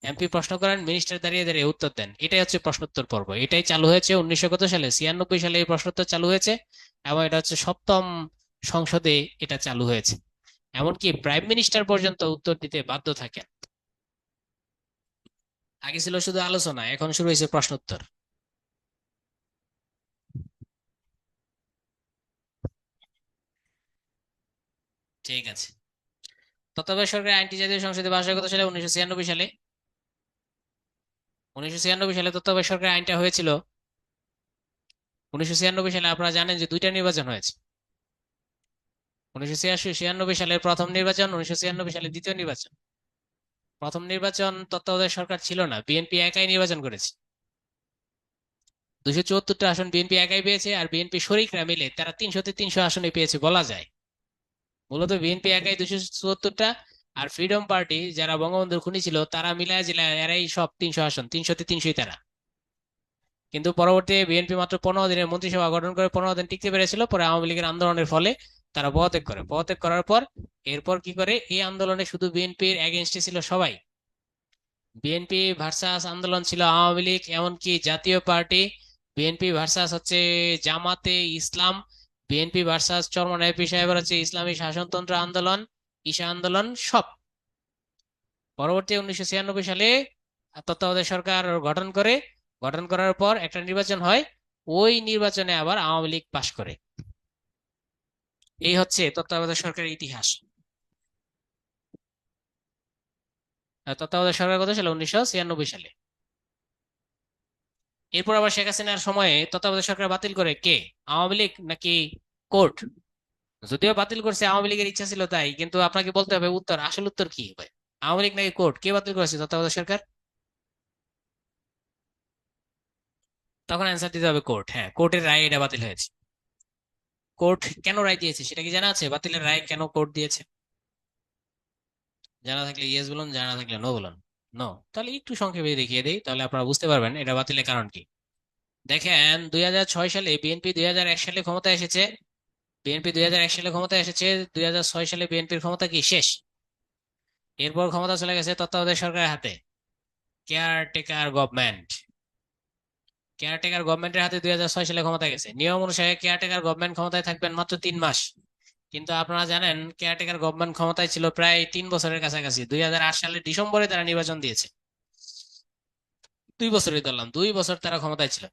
এমপি প্রশ্ন করেন, মিনিস্টার দাঁড়িয়ে দাঁড়িয়ে উত্তর দেন। এটাই হচ্ছে প্রশ্নোত্তর পর্ব। এটাই চালু হয়েছে 1900 কত সালে, 96 সালে এই প্রশ্নোত্তর চালু হয়েছে। এবং এটা হচ্ছে সপ্তম সংসদে এটা চালু হয়েছে। এমনকি প্রাইম মিনিস্টার পর্যন্ত উত্তর দিতে বাধ্য থাকেন। আগে ছিল শুধু আলোচনা, এখন শুরু হয়েছে প্রশ্নোত্তর। ঠিক আছে। তত্ত্বাবধায়ক সরকারের আইনটি জাতীয় সংসদে পাশ হয় কত সালে? 1996 সালে। 1996 সালে তত্ত্বাবধায়ক সরকারের আইনটা হয়েছিল। 1996 সালে আপনারা জানেন যে দুইটা নির্বাচন হয়েছে। 1996 সালের প্রথম নির্বাচন, 1996 সালে দ্বিতীয় নির্বাচন। প্রথম নির্বাচন তত্ত্বাবধায়ক সরকার ছিল না, বিএনপি একাই নির্বাচন করেছে। 274টা আসন বিএনপি একাই পেয়েছে, আর বিএনপি শরিকরা মিলে তারা 300-তে 300 আসনে পেয়েছে বলা যায়। মূলত বিএনপি একাই 274টা, আর ফ্রিডম পার্টি যারা বঙ্গবন্ধুর খুনি ছিল তারা মিলায় জিলায় এরাই সব 300 আসন, 300-তে 300ই তারা। কিন্তু পরবর্তী বিএনপি মাত্র 15 দিনের মন্ত্রিসভা গঠন করে 15 দিন টিকতে পেরেছিল। পরে আওয়ামী লীগের আন্দোলনের ফলে তারা পদত্যাগ করে। পদত্যাগ করার পর এরপর কি করে, এই আন্দোলনে শুধু বিএনপির এগেনস্টে ছিল সবাই। বিএনপি ভার্সাস আন্দোলন ছিল আওয়ামী লীগ, এমনকি জাতীয় পার্টি। বিএনপি ভার্সাস হচ্ছে জামাতে ইসলাম। বিএনপি ভার্সাস চরমনাই এপি সাহেবের হচ্ছে ইসলামী শাসনতন্ত্র আন্দোলন, ঈশা আন্দোলন, সব। পরবর্তী 1996 সালে তত্ত্বাবধায়ক সরকার গঠন করে। গঠন করার পর একটা নির্বাচন হয়, ওই নির্বাচনে আবার আওয়ামী লীগ পাশ করে। এই হচ্ছে তত্ত্বাবধায়ক সরকারের ইতিহাস। আর তত্ত্বাবধায়ক সরকার কত সালে? 1996 সালে। এরপর আবার শেখ হাসিনার সময়ে তত্ত্বাবধায়ক সরকার বাতিল করে কে? আওয়ামী লীগ নাকি কোর্ট? যদিও বাতিল করছে আওয়ামী লীগের ইচ্ছা ছিল তাই, কিন্তু আপনাকে বলতে হবে উত্তর, আসল উত্তর কি হবে? আওয়ামী লীগ নাকি কোর্ট? কে বাতিল করেছে তত্ত্বাবধায়ক সরকার? তখন অ্যান্সার দিতে হবে কোর্ট। হ্যাঁ, কোর্টের রায় এটা বাতিল হয়েছে। কোর্ট কেন রায় দিয়েছে সেটা কি জানা আছে? বাতিলের রায় কেন কোর্ট দিয়েছে? জানা থাকলে ইয়েস বলুন, জানা না থাকলে নো বলুন। নো? তাহলে একটু সংক্ষেপে দেখিয়ে দেই, তাহলে আপনারা বুঝতে পারবেন এটা বাতিলের কারণ কি। দেখেন, 2006 সালে বিএনপি 2001 সালে ক্ষমতায় এসেছে। বিএনপি 2001 সালে ক্ষমতায় এসেছে। 2006 সালে বিএনপির ক্ষমতা কি শেষ? এরপর ক্ষমতা চলে গেছে তত্ত্বাবধায়ক সরকারের হাতে, কেয়ারটেকার গভর্নমেন্ট। কেয়ারটেকার গভর্নমেন্টের হাতে 2006 সালে ক্ষমতা গেছে। নিয়ম অনুসারে কেয়ারটেকার গভর্নমেন্ট ক্ষমতায় থাকবেন মাত্র 3 মাস। কিন্তু আপনারা জানেন কেয়ারটেকার গভর্নমেন্ট ক্ষমতায় ছিল প্রায় 3 বছরের কাছাকাছি। 2008 সালের ডিসেম্বরে তারা নির্বাচন দিয়েছে। 2 বছরই ধরলাম, 2 বছর তারা ক্ষমতায় ছিল।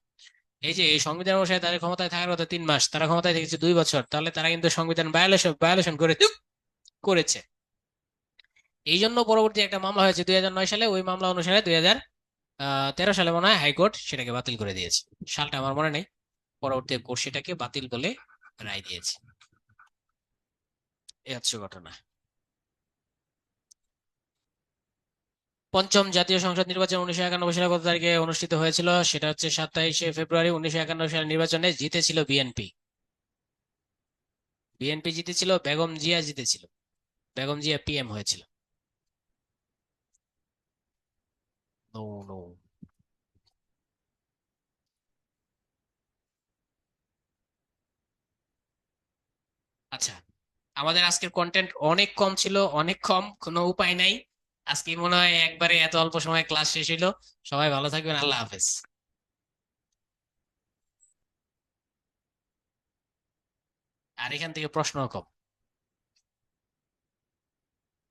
এই যে এই সংবিধান অনুসারে তাদের ক্ষমতায় থাকার কথা 3 মাস, তারা ক্ষমতায় থেকেছে 2 বছর, তাহলে তারা কিন্তু সংবিধান ভায়োলেশন ভায়োলেশন করেছে। এই জন্য পরবর্তী একটা মামলা হয়েছে 2009 সালে। ওই মামলা অনুসারে 2013 সালে মনে হয় হাইকোর্ট সেটাকে বাতিল করে দিয়েছে। সালটা আমার মনে নেই। পরবর্তী কোর্ট সেটাকে বাতিল বলে রায় দিয়েছে। এই হচ্ছে ঘটনা। পঞ্চম জাতীয় সংসদ নির্বাচন 1991 সালে কত তারিখে অনুষ্ঠিত হয়েছিল? সেটা হচ্ছে 27শে ফেব্রুয়ারি। 1991 সালের নির্বাচনে জিতেছিল বিএনপি। বিএনপি জিতেছিল, বেগম জিয়া জিতেছিল। বেগম জিয়া পিএম হয়েছিল। No, no. আচ্ছা, আমাদের আজকের কন্টেন্ট অনেক কম ছিল, অনেক কম, কোনো উপায় নাই। আজকে মনে হয় একবারে এত অল্প সময় ক্লাস শেষ হইলো। সবাই ভালো থাকবেন, আল্লাহ হাফেজ। আর এখান থেকে প্রশ্ন কম।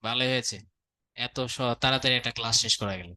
ভালোই হয়েছে, এত তাড়াতাড়ি একটা ক্লাস শেষ করা গেল।